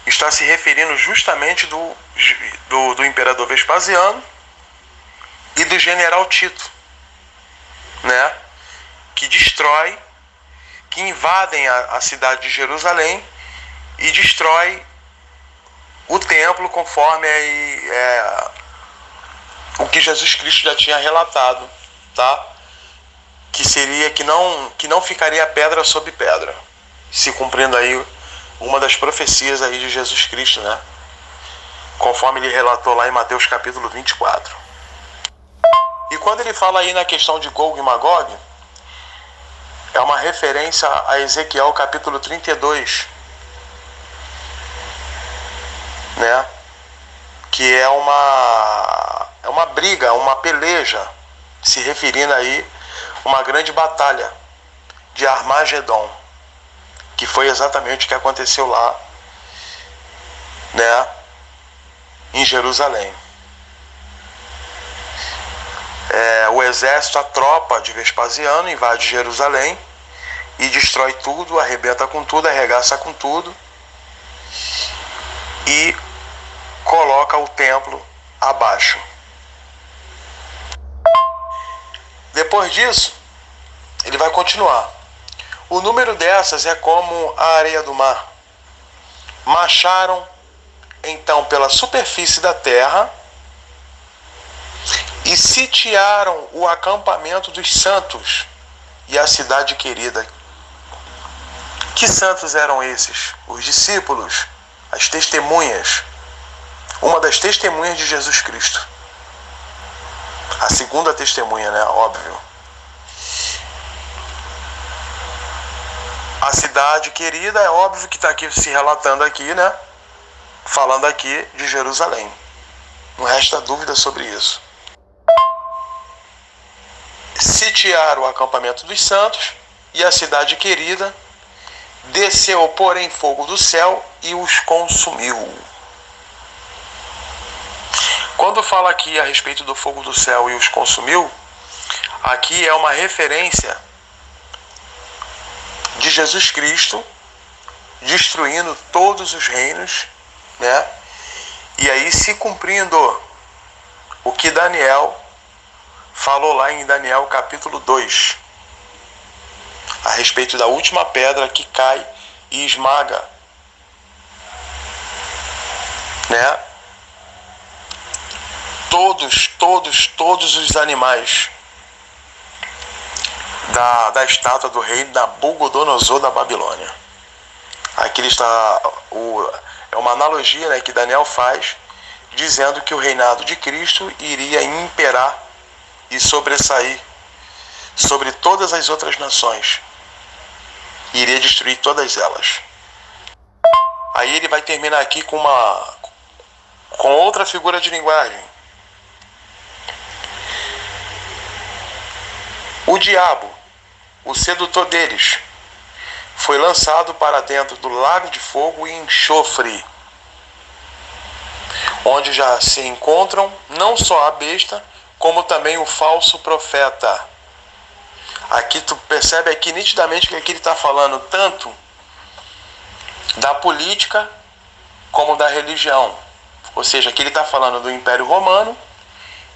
está se referindo justamente do imperador Vespasiano e do general Tito, né? Que destrói, que invadem a cidade de Jerusalém e destrói o templo, conforme aí, o que Jesus Cristo já tinha relatado, tá? Que seria que não ficaria pedra sobre pedra, se cumprindo aí uma das profecias aí de Jesus Cristo, né? Conforme ele relatou lá em Mateus capítulo 24. E quando ele fala aí na questão de Gog e Magog, é uma referência a Ezequiel capítulo 32, né? Que é uma briga, uma peleja, se referindo aí a uma grande batalha de Armagedon, que foi exatamente o que aconteceu lá, né, em Jerusalém. O exército, a tropa de Vespasiano invade Jerusalém e destrói tudo, arrebenta com tudo, arregaça com tudo e coloca o templo abaixo. Depois disso, ele vai continuar. O número dessas é como a areia do mar. Marcharam então pela superfície da terra e sitiaram o acampamento dos santos e a cidade querida. Que santos eram esses? Os discípulos, as testemunhas. Uma das testemunhas de Jesus Cristo. A segunda testemunha, né? Óbvio. A cidade querida, é óbvio que está aqui se relatando aqui, né? Falando aqui de Jerusalém. Não resta dúvida sobre isso. Sitiaram o acampamento dos santos e a cidade querida, desceu, porém, fogo do céu e os consumiu. Quando fala aqui a respeito do fogo do céu e os consumiu, aqui é uma referência de Jesus Cristo destruindo todos os reinos, né? E aí se cumprindo o que Daniel falou lá em Daniel capítulo 2, a respeito da última pedra que cai e esmaga, né? Todos os animais da estátua do rei Nabucodonosor da Babilônia. Aqui está é uma analogia, né, que Daniel faz, dizendo que o reinado de Cristo iria imperar e sobressair sobre todas as outras nações. Iria destruir todas elas. Aí ele vai terminar aqui com outra figura de linguagem. O diabo, o sedutor deles, foi lançado para dentro do lago de fogo e enxofre, onde já se encontram não só a besta, como também o falso profeta. Aqui tu percebe aqui nitidamente que aqui ele está falando tanto da política como da religião. Ou seja, aqui ele está falando do Império Romano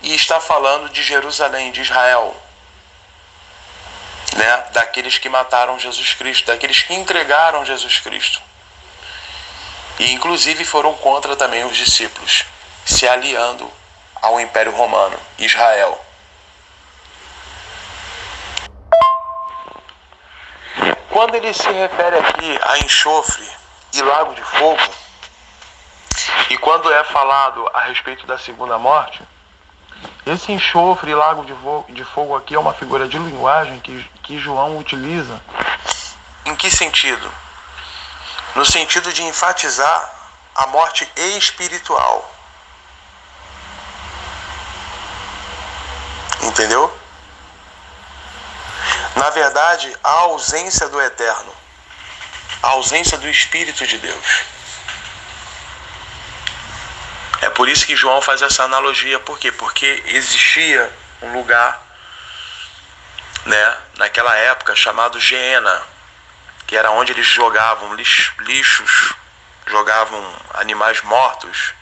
e está falando de Jerusalém, de Israel. Né? Daqueles que mataram Jesus Cristo, daqueles que entregaram Jesus Cristo. E inclusive foram contra também os discípulos, se aliando ao Império Romano, Israel. Quando ele se refere aqui a enxofre e lago de fogo, e quando é falado a respeito da segunda morte, esse enxofre e lago de fogo aqui é uma figura de linguagem que João utiliza. Em que sentido? No sentido de enfatizar a morte espiritual. Entendeu? Na verdade, a ausência do eterno, a ausência do Espírito de Deus. É por isso que João faz essa analogia. Por quê? Porque existia um lugar, né, naquela época chamado Geena, que era onde eles jogavam lixos, jogavam animais mortos,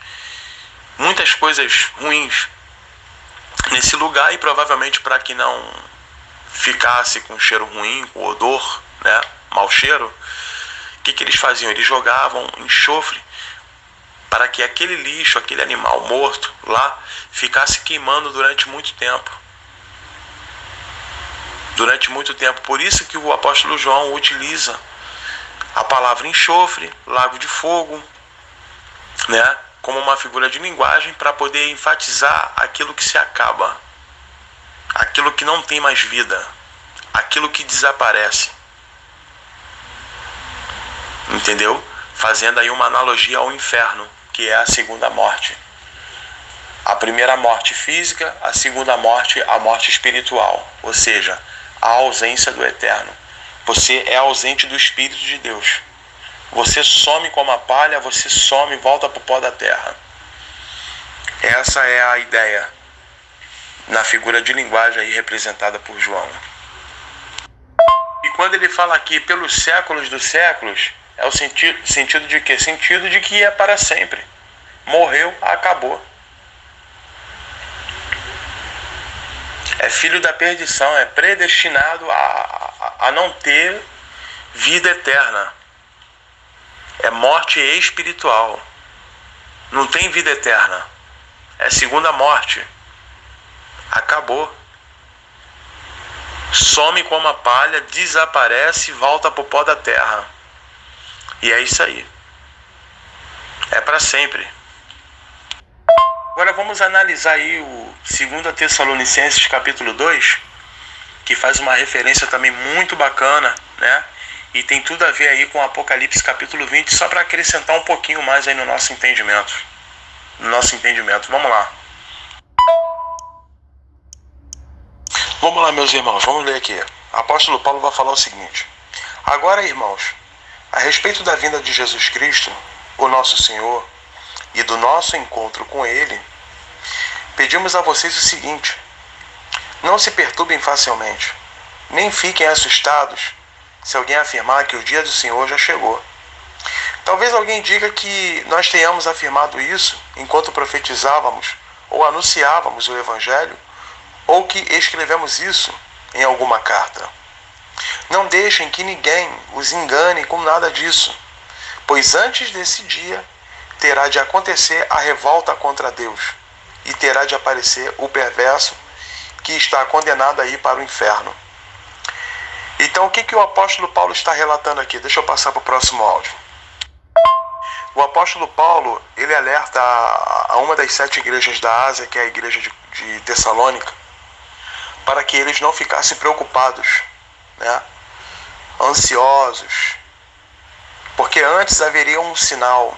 muitas coisas ruins nesse lugar, e provavelmente para que não ficasse com cheiro ruim, com odor, né, mau cheiro, o que eles faziam? Eles jogavam enxofre para que aquele lixo, aquele animal morto lá, ficasse queimando durante muito tempo. Durante muito tempo. Por isso que o apóstolo João utiliza a palavra enxofre, lago de fogo, né? Como uma figura de linguagem para poder enfatizar aquilo que se acaba, aquilo que não tem mais vida, aquilo que desaparece. Entendeu? Fazendo aí uma analogia ao inferno, que é a segunda morte. A primeira morte física, a segunda morte, a morte espiritual, ou seja, a ausência do eterno. Você é ausente do Espírito de Deus. Você some como a palha, você some e volta para o pó da terra. Essa é a ideia na figura de linguagem aí representada por João. E quando ele fala aqui pelos séculos dos séculos, é o sentido de quê? Sentido de que é para sempre. Morreu, acabou. É filho da perdição, é predestinado a não ter vida eterna. É morte espiritual. Não tem vida eterna. É segunda morte. Acabou. Some como a palha, desaparece e volta para o pó da terra. E é isso aí. É para sempre. Agora vamos analisar aí o 2 Tessalonicenses capítulo 2, que faz uma referência também muito bacana, né? E tem tudo a ver aí com Apocalipse capítulo 20, só para acrescentar um pouquinho mais aí no nosso entendimento. Vamos lá. Vamos lá, meus irmãos, vamos ler aqui. O apóstolo Paulo vai falar o seguinte: agora, irmãos, a respeito da vinda de Jesus Cristo, o nosso Senhor, e do nosso encontro com Ele, pedimos a vocês o seguinte: não se perturbem facilmente, nem fiquem assustados se alguém afirmar que o dia do Senhor já chegou. Talvez alguém diga que nós tenhamos afirmado isso enquanto profetizávamos ou anunciávamos o Evangelho, ou que escrevemos isso em alguma carta. Não deixem que ninguém os engane com nada disso, pois antes desse dia terá de acontecer a revolta contra Deus, e terá de aparecer o perverso que está condenado aí para o inferno. Então, o que o apóstolo Paulo está relatando aqui? Deixa eu passar para o próximo áudio. O apóstolo Paulo, ele alerta a uma das 7 igrejas da Ásia, que é a igreja de Tessalônica, para que eles não ficassem preocupados, né? Ansiosos, porque antes haveria um sinal,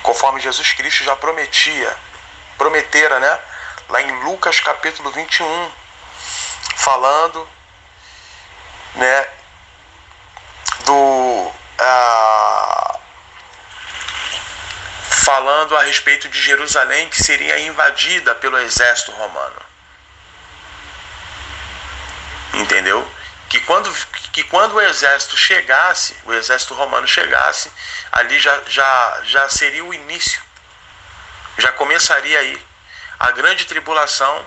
conforme Jesus Cristo já prometera, né? Lá em Lucas capítulo 21, falando, né, falando a respeito de Jerusalém, que seria invadida pelo exército romano. Entendeu? Que quando o exército chegasse, o exército romano chegasse, ali já seria o início. Já começaria aí a grande tribulação,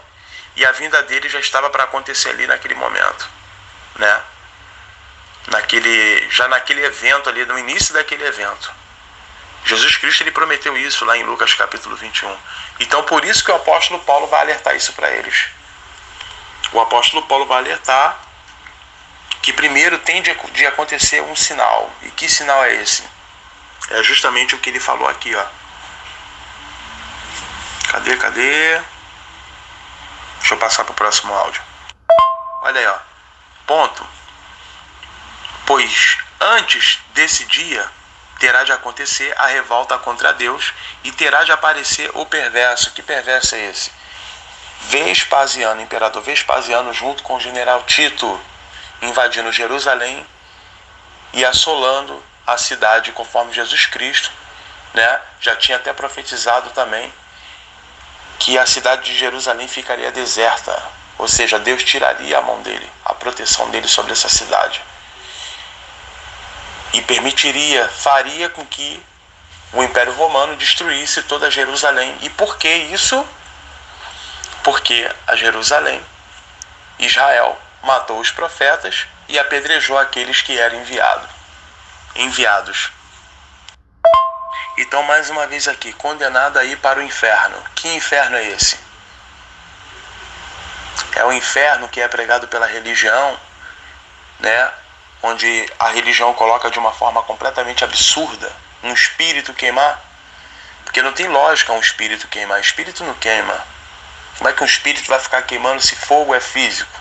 e a vinda dele já estava para acontecer ali naquele momento, né? Naquele evento ali, no início daquele evento. Jesus Cristo, ele prometeu isso lá em Lucas capítulo 21. Então, por isso que o apóstolo Paulo vai alertar isso para eles. O apóstolo Paulo vai alertar que primeiro tem de acontecer um sinal. E que sinal é esse? É justamente o que ele falou aqui, ó. Cadê? Deixa eu passar para o próximo áudio. Olha aí, ó. Ponto. Pois antes desse dia terá de acontecer a revolta contra Deus, e terá de aparecer o perverso. Que perverso é esse? Vespasiano, imperador Vespasiano, junto com o general Tito, invadindo Jerusalém e assolando a cidade, conforme Jesus Cristo, né, já tinha até profetizado também que a cidade de Jerusalém ficaria deserta, ou seja, Deus tiraria a mão dele, a proteção dele sobre essa cidade, e faria com que o Império Romano destruísse toda Jerusalém. E por que isso? Porque a Jerusalém, Israel, matou os profetas e apedrejou aqueles que eram enviados. Então, mais uma vez aqui, condenado aí para o inferno. Que inferno é esse? É o inferno que é pregado pela religião, né? onde a religião coloca de uma forma completamente absurda um espírito queimar, porque não tem lógica um espírito queimar. Espírito não queima. Como é que um espírito vai ficar queimando se fogo é físico?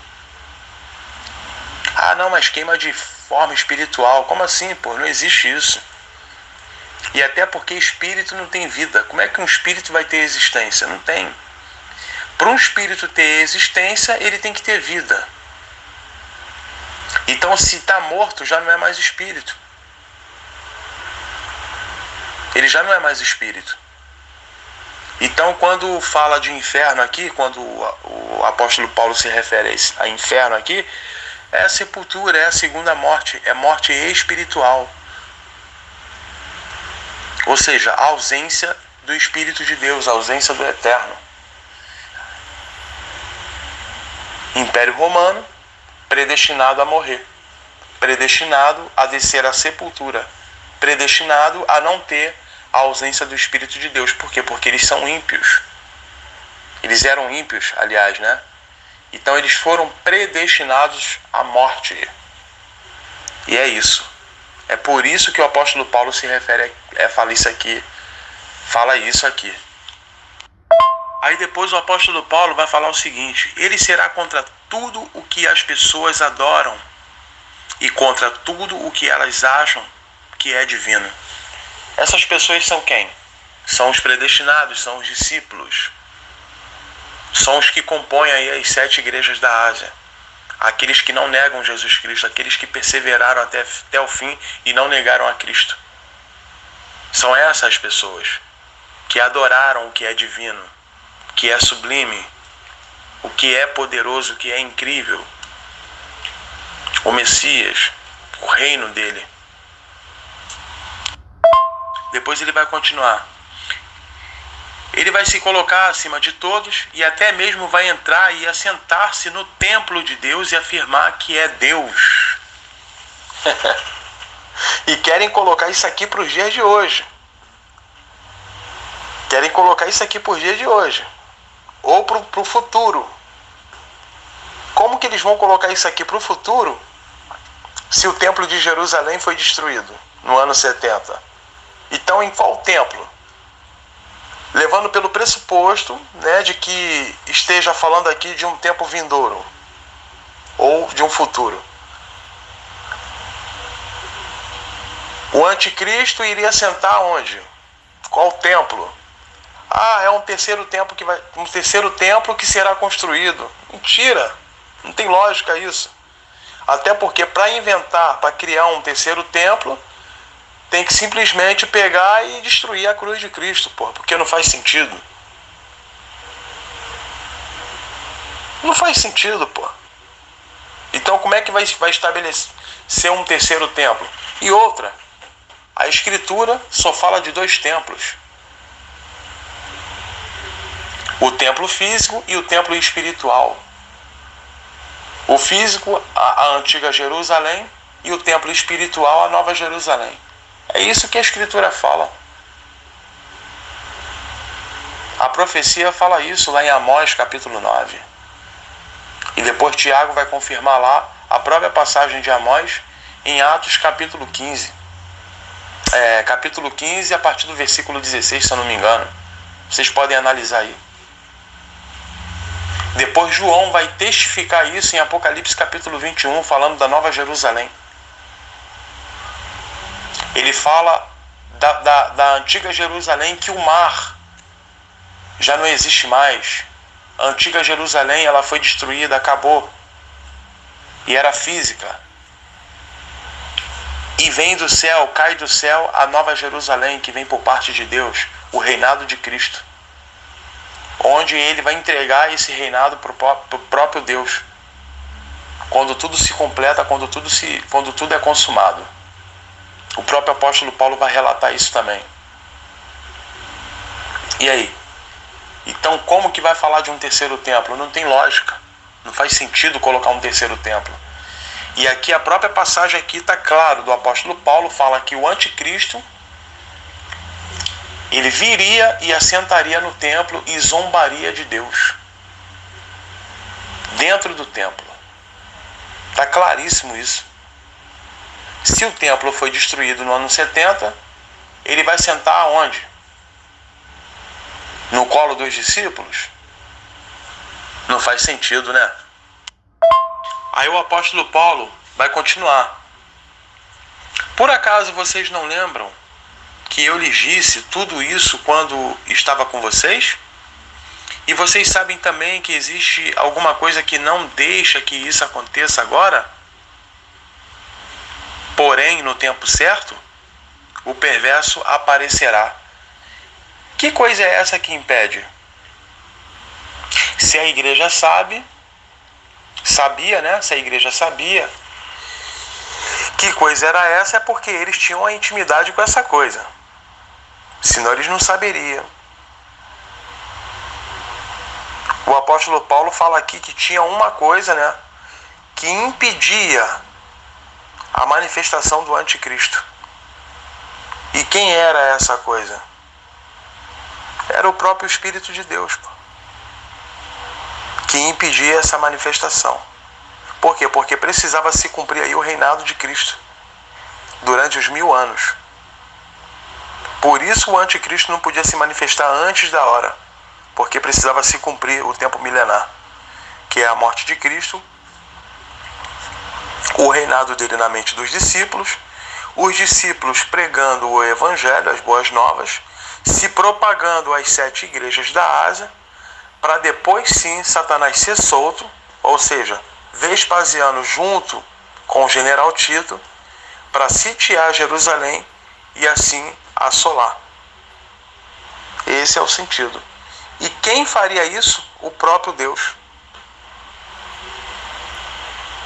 Ah, não, mas queima de forma espiritual. Como assim, pô? Não existe isso. E até porque espírito não tem vida. Como é que um espírito vai ter existência? Não tem. Para um espírito ter existência, ele tem que ter vida. Então, se está morto, já não é mais espírito. Ele já não é mais espírito. Então, quando fala de inferno aqui, quando o apóstolo Paulo se refere a inferno aqui, é a sepultura, é a segunda morte, é morte espiritual. Ou seja, a ausência do Espírito de Deus, a ausência do Eterno. Império Romano, predestinado a morrer, predestinado a descer à sepultura, predestinado a não ter a ausência do Espírito de Deus. Por quê? Porque eles são ímpios. Eles eram ímpios, aliás, né? Então eles foram predestinados à morte. E é isso. É por isso que o apóstolo Paulo se refere fala isso aqui. Aí depois o apóstolo Paulo vai falar o seguinte: ele será contra tudo o que as pessoas adoram e contra tudo o que elas acham que é divino. Essas pessoas são quem? São os predestinados, são os discípulos. São os que compõem aí as 7 igrejas da Ásia. Aqueles que não negam Jesus Cristo, aqueles que perseveraram até o fim e não negaram a Cristo. São essas pessoas que adoraram o que é divino, o que é sublime, o que é poderoso, o que é incrível. O Messias, o reino dele. Depois ele vai continuar. Ele vai se colocar acima de todos e até mesmo vai entrar e assentar-se no templo de Deus e afirmar que é Deus. E querem colocar isso aqui para os dias de hoje. Querem colocar isso aqui para os dias de hoje. Ou para o futuro. Como que eles vão colocar isso aqui para o futuro se o templo de Jerusalém foi destruído no ano 70? Então, em qual templo? Levando pelo pressuposto, né, de que esteja falando aqui de um tempo vindouro ou de um futuro. O anticristo iria sentar onde? Qual templo? Ah, é um terceiro templo que será construído. Mentira! Não tem lógica isso. Até porque para criar um terceiro templo, tem que simplesmente pegar e destruir a cruz de Cristo, porra, porque não faz sentido. Não faz sentido, pô. Então como é que vai estabelecer um terceiro templo? E outra, a Escritura só fala de 2 templos. O templo físico e o templo espiritual. O físico, a antiga Jerusalém, e o templo espiritual, a nova Jerusalém. É isso que a Escritura fala. A profecia fala isso lá em Amós capítulo 9. E depois Tiago vai confirmar lá a própria passagem de Amós em Atos capítulo 15. Capítulo 15 a partir do versículo 16, se eu não me engano. Vocês podem analisar aí. Depois João vai testificar isso em Apocalipse capítulo 21, falando da Nova Jerusalém. Ele fala da antiga Jerusalém, que o mar já não existe mais. A antiga Jerusalém, ela foi destruída, acabou. E era física. E vem do céu, cai do céu a Nova Jerusalém, que vem por parte de Deus, o reinado de Cristo. Onde ele vai entregar esse reinado para o próprio Deus. Quando tudo se completa, quando tudo é consumado. O próprio apóstolo Paulo vai relatar isso também. E aí? Então como que vai falar de um terceiro templo? Não tem lógica. Não faz sentido colocar um terceiro templo. E aqui a própria passagem aqui está claro, do apóstolo Paulo, fala que o anticristo, ele viria e assentaria no templo e zombaria de Deus. Dentro do templo. Está claríssimo isso. Se o templo foi destruído no ano 70, ele vai sentar aonde? No colo dos discípulos? Não faz sentido, né? Aí o apóstolo Paulo vai continuar. Por acaso vocês não lembram que eu lhes disse tudo isso quando estava com vocês? E vocês sabem também que existe alguma coisa que não deixa que isso aconteça agora? Porém, no tempo certo, o perverso aparecerá. Que coisa é essa que impede? Se a igreja sabia, né? Se a igreja sabia que coisa era essa, é porque eles tinham a intimidade com essa coisa. Senão eles não saberiam. O apóstolo Paulo fala aqui que tinha uma coisa, né, que impedia a manifestação do anticristo. E quem era essa coisa? Era o próprio Espírito de Deus, que impedia essa manifestação. Por quê? Porque precisava se cumprir aí o reinado de Cristo durante os 1000 anos. Por isso o anticristo não podia se manifestar antes da hora, porque precisava se cumprir o tempo milenar, que é a morte de Cristo, o reinado dele na mente dos discípulos, os discípulos pregando o evangelho, as boas novas, se propagando às 7 igrejas da Ásia, para depois sim Satanás ser solto, ou seja, Vespasiano junto com o general Tito, para sitiar Jerusalém e assim assolar. Esse é o sentido. E quem faria isso? O próprio Deus.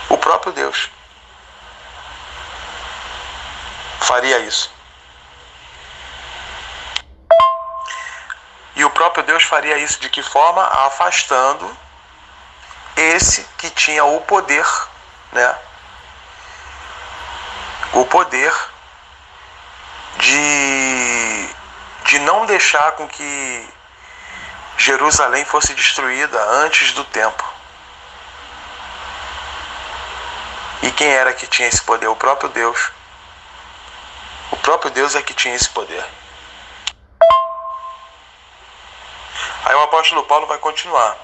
O próprio Deus faria isso. E o próprio Deus faria isso de que forma? Afastando esse que tinha o poder, né? O poder de não deixar com que Jerusalém fosse destruída antes do tempo. E quem era que tinha esse poder? O próprio Deus. O próprio Deus é que tinha esse poder. Aí o apóstolo Paulo vai continuar.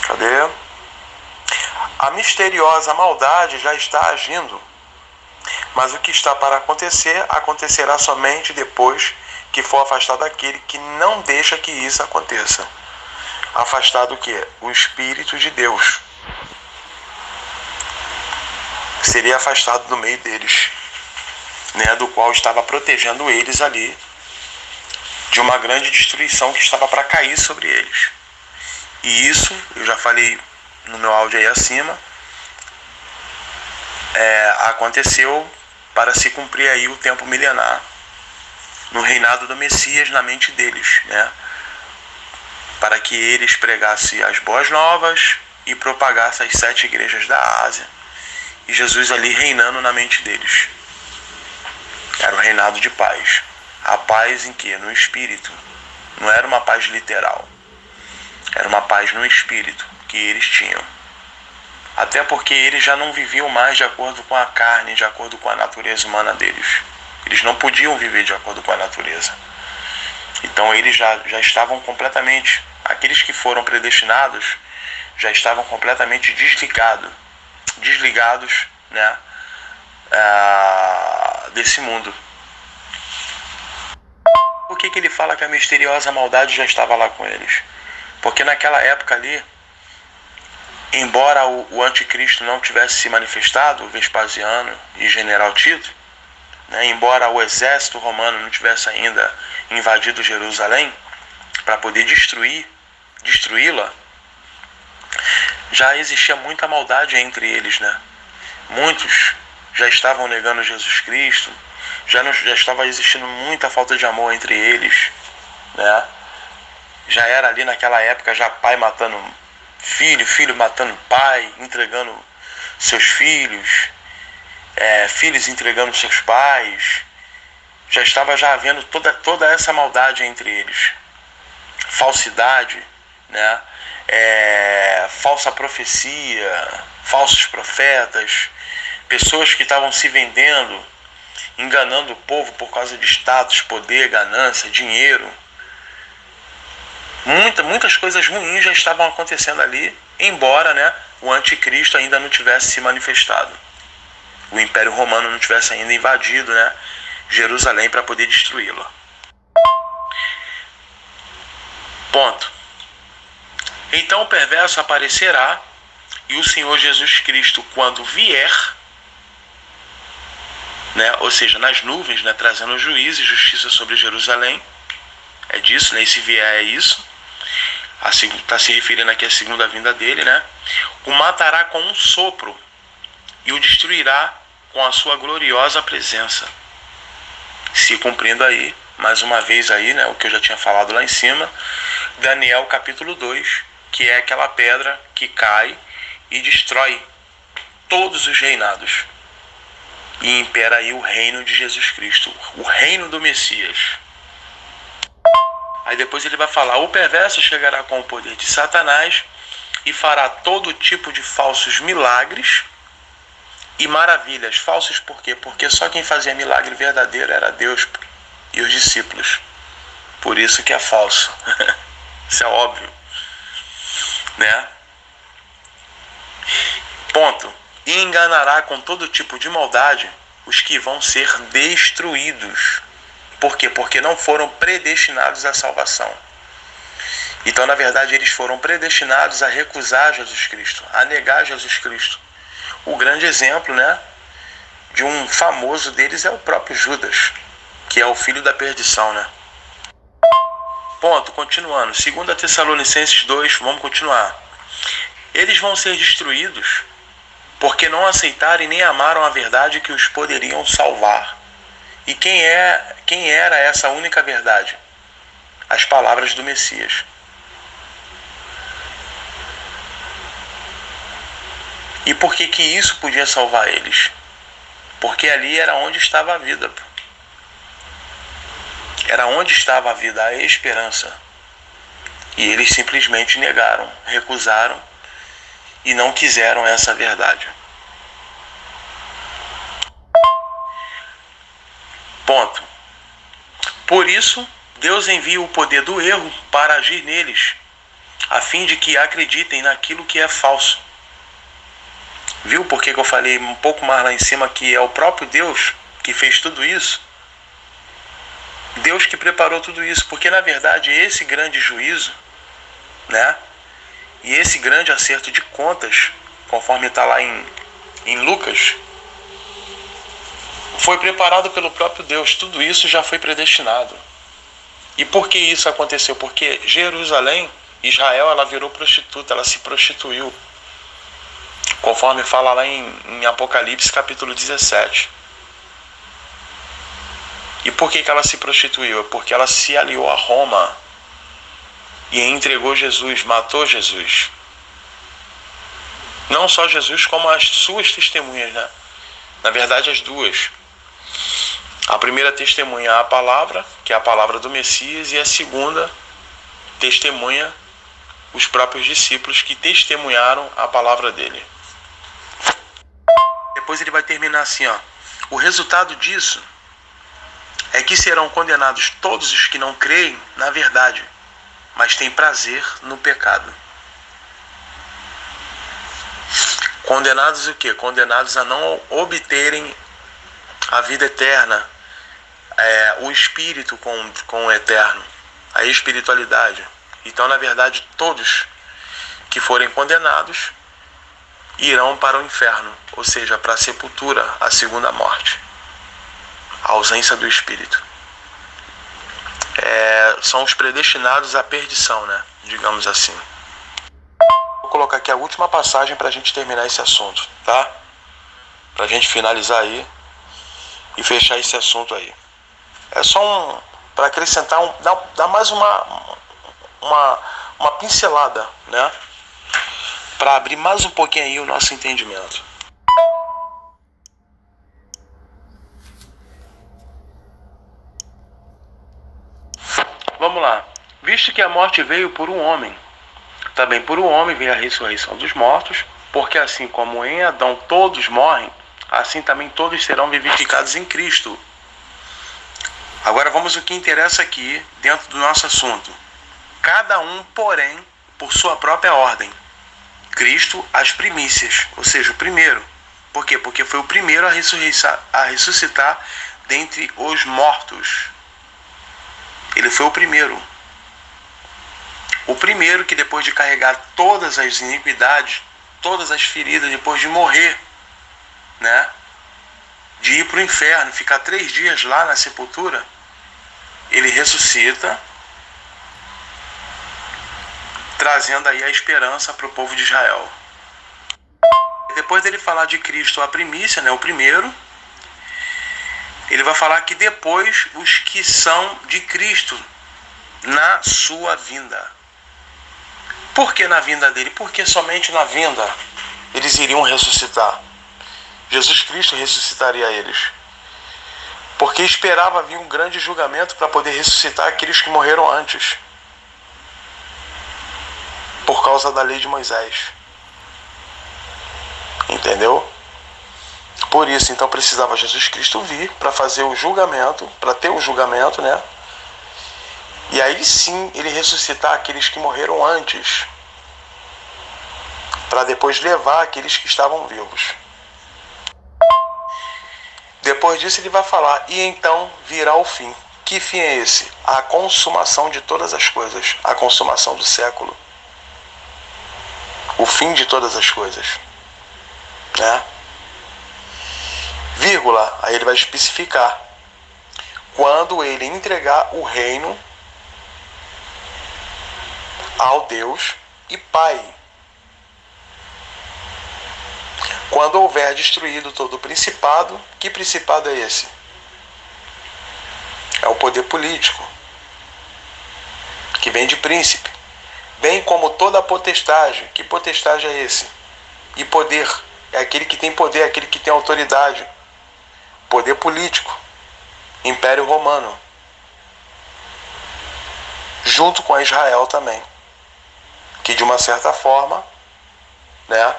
Cadê? A misteriosa maldade já está agindo, mas o que está para acontecer, acontecerá somente depois que for afastado aquele que não deixa que isso aconteça. Afastado o quê? O Espírito de Deus. Seria afastado do meio deles, né, do qual estava protegendo eles ali de uma grande destruição que estava para cair sobre eles. E isso, eu já falei no meu áudio aí acima, aconteceu para se cumprir aí o tempo milenar no reinado do Messias na mente deles, né? Para que eles pregassem as boas novas e propagassem as 7 igrejas da Ásia, e Jesus ali reinando na mente deles. Era o reinado de paz. A paz em quê? No espírito. Não era uma paz literal. Era uma paz no espírito que eles tinham. Até porque eles já não viviam mais de acordo com a carne, de acordo com a natureza humana deles. Eles não podiam viver de acordo com a natureza. Então eles já estavam completamente, aqueles que foram predestinados, já estavam completamente desligados, né, desse mundo. Por que ele fala que a misteriosa maldade já estava lá com eles? Porque naquela época ali, embora o anticristo não tivesse se manifestado, o Vespasiano e general Tito, né, embora o exército romano não tivesse ainda invadido Jerusalém para poder destruí-la, já existia muita maldade entre eles, né? Muitos já estavam negando Jesus Cristo, já estava existindo muita falta de amor entre eles, né? Já era ali naquela época já pai matando filho, filho matando pai, entregando seus filhos, filhos entregando seus pais. Já estava havendo toda essa maldade entre eles. Falsidade, né? Falsa profecia, falsos profetas, pessoas que estavam se vendendo, enganando o povo por causa de status, poder, ganância, dinheiro. Muitas coisas ruins já estavam acontecendo ali, embora, né, o anticristo ainda não tivesse se manifestado. O Império Romano não tivesse ainda invadido, né, Jerusalém para poder destruí-la. Ponto. Então o perverso aparecerá e o Senhor Jesus Cristo, quando vier, né, ou seja, nas nuvens, né, trazendo juízo e justiça sobre Jerusalém, é disso, né, esse vier é isso, está se referindo aqui à segunda vinda dele, né, o matará com um sopro e o destruirá com a sua gloriosa presença. Se cumprindo aí, mais uma vez aí, né, o que eu já tinha falado lá em cima, Daniel capítulo 2, que é aquela pedra que cai e destrói todos os reinados. E impera aí o reino de Jesus Cristo, o reino do Messias. Aí depois ele vai falar, o perverso chegará com o poder de Satanás e fará todo tipo de falsos milagres e maravilhas. Falsos por quê? Porque só quem fazia milagre verdadeiro era Deus e os discípulos. Por isso que é falso. Isso é óbvio, né? Ponto. E enganará com todo tipo de maldade os que vão ser destruídos. Por quê? Porque não foram predestinados à salvação. Então, na verdade, eles foram predestinados a recusar Jesus Cristo, a negar Jesus Cristo. O grande exemplo, né, de um famoso deles é o próprio Judas, que é o filho da perdição, né? Ponto, continuando. 2 Tessalonicenses 2, vamos continuar. Eles vão ser destruídos porque não aceitaram e nem amaram a verdade que os poderiam salvar. E quem era essa única verdade? As palavras do Messias. E por que isso podia salvar eles? Porque ali era onde estava a vida. Era onde estava a vida, a esperança. E eles simplesmente negaram, recusaram e não quiseram essa verdade. Ponto. Por isso, Deus envia o poder do erro para agir neles, a fim de que acreditem naquilo que é falso. Viu por que eu falei um pouco mais lá em cima que é o próprio Deus que fez tudo isso? Deus que preparou tudo isso, porque na verdade esse grande juízo, né, e esse grande acerto de contas, conforme está lá em Lucas, foi preparado pelo próprio Deus. Tudo isso já foi predestinado. E por que isso aconteceu? Porque Jerusalém, Israel, ela virou prostituta, ela se prostituiu. Conforme fala lá em Apocalipse capítulo 17. E por que ela se prostituiu? Porque ela se aliou a Roma e entregou Jesus, matou Jesus. Não só Jesus, como as suas testemunhas, né? Na verdade, as duas. A primeira testemunha a palavra, que é a palavra do Messias, e a segunda testemunha os próprios discípulos que testemunharam a palavra dele. Depois ele vai terminar assim, ó. O resultado disso é que serão condenados todos os que não creem na verdade, mas têm prazer no pecado. Condenados o quê? Condenados a não obterem a vida eterna, o espírito com o eterno, a espiritualidade. Então, na verdade, todos que forem condenados irão para o inferno, ou seja, para a sepultura, a segunda morte, a ausência do espírito. São os predestinados à perdição, né? Digamos assim. Vou colocar aqui a última passagem para a gente terminar esse assunto, tá? Para a gente finalizar aí e fechar esse assunto aí. É só para acrescentar, dar mais uma pincelada, né? Para abrir mais um pouquinho aí o nosso entendimento. Vamos lá. Visto que a morte veio por um homem, também por um homem veio a ressurreição dos mortos, porque assim como em Adão todos morrem, assim também todos serão vivificados em Cristo. Agora vamos ao que interessa aqui dentro do nosso assunto. Cada um, porém, por sua própria ordem. Cristo, as primícias, ou seja, o primeiro. Por quê? Porque foi o primeiro a ressuscitar dentre os mortos. Ele foi o primeiro. O primeiro que depois de carregar todas as iniquidades, todas as feridas, depois de morrer, né? De ir para o inferno, ficar 3 dias lá na sepultura, ele ressuscita, trazendo aí a esperança para o povo de Israel. Depois dele falar de Cristo, a primícia, né, o primeiro, ele vai falar que depois os que são de Cristo na sua vinda. Por que na vinda dele? Porque somente na vinda eles iriam ressuscitar. Jesus Cristo ressuscitaria eles. Porque esperava vir um grande julgamento para poder ressuscitar aqueles que morreram antes. Por causa da lei de Moisés. Entendeu? Por isso, então, precisava Jesus Cristo vir para fazer o julgamento, para ter o julgamento, né? E aí sim, ele ressuscitar aqueles que morreram antes, para depois levar aqueles que estavam vivos. Depois disso ele vai falar, e então virá o fim. Que fim é esse? A consumação de todas as coisas, a consumação do século. O fim de todas as coisas. Né? Vírgula, aí ele vai especificar. Quando ele entregar o reino ao Deus e Pai. Quando houver destruído todo o principado, que principado é esse? É o poder político, que vem de príncipe. Bem como toda a potestade. Que potestade é esse? E poder, é aquele que tem poder, aquele que tem autoridade. Poder político. Império Romano. Junto com Israel também. Que de uma certa forma, né,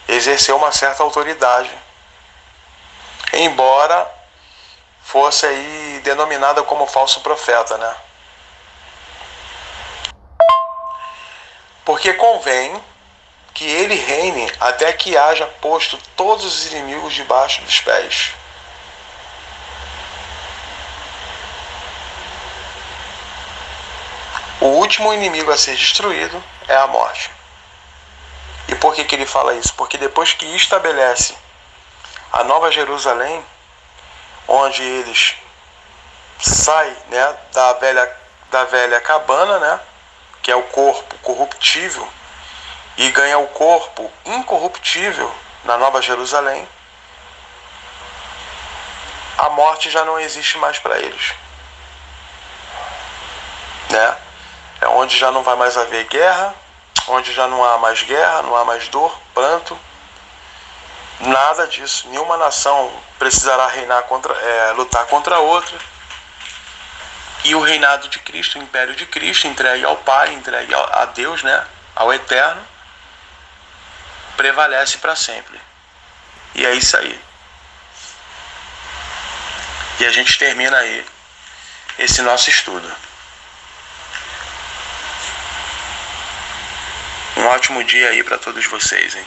exerceu uma certa autoridade. Embora fosse aí denominada como falso profeta, né? Porque convém que ele reine até que haja posto todos os inimigos debaixo dos pés. O último inimigo a ser destruído é a morte. E por que ele fala isso? Porque depois que estabelece a Nova Jerusalém, onde eles saem, né, da velha cabana, né, que é o corpo corruptível, e ganha o corpo incorruptível na Nova Jerusalém, a morte já não existe mais para eles. Né? É onde já não vai mais haver guerra, onde já não há mais guerra, não há mais dor, pranto, nada disso. Nenhuma nação precisará lutar contra outra. E o reinado de Cristo, o império de Cristo, entregue ao Pai, entregue a Deus, né, ao Eterno, prevalece para sempre. E é isso aí. E a gente termina aí esse nosso estudo. Um ótimo dia aí para todos vocês, hein?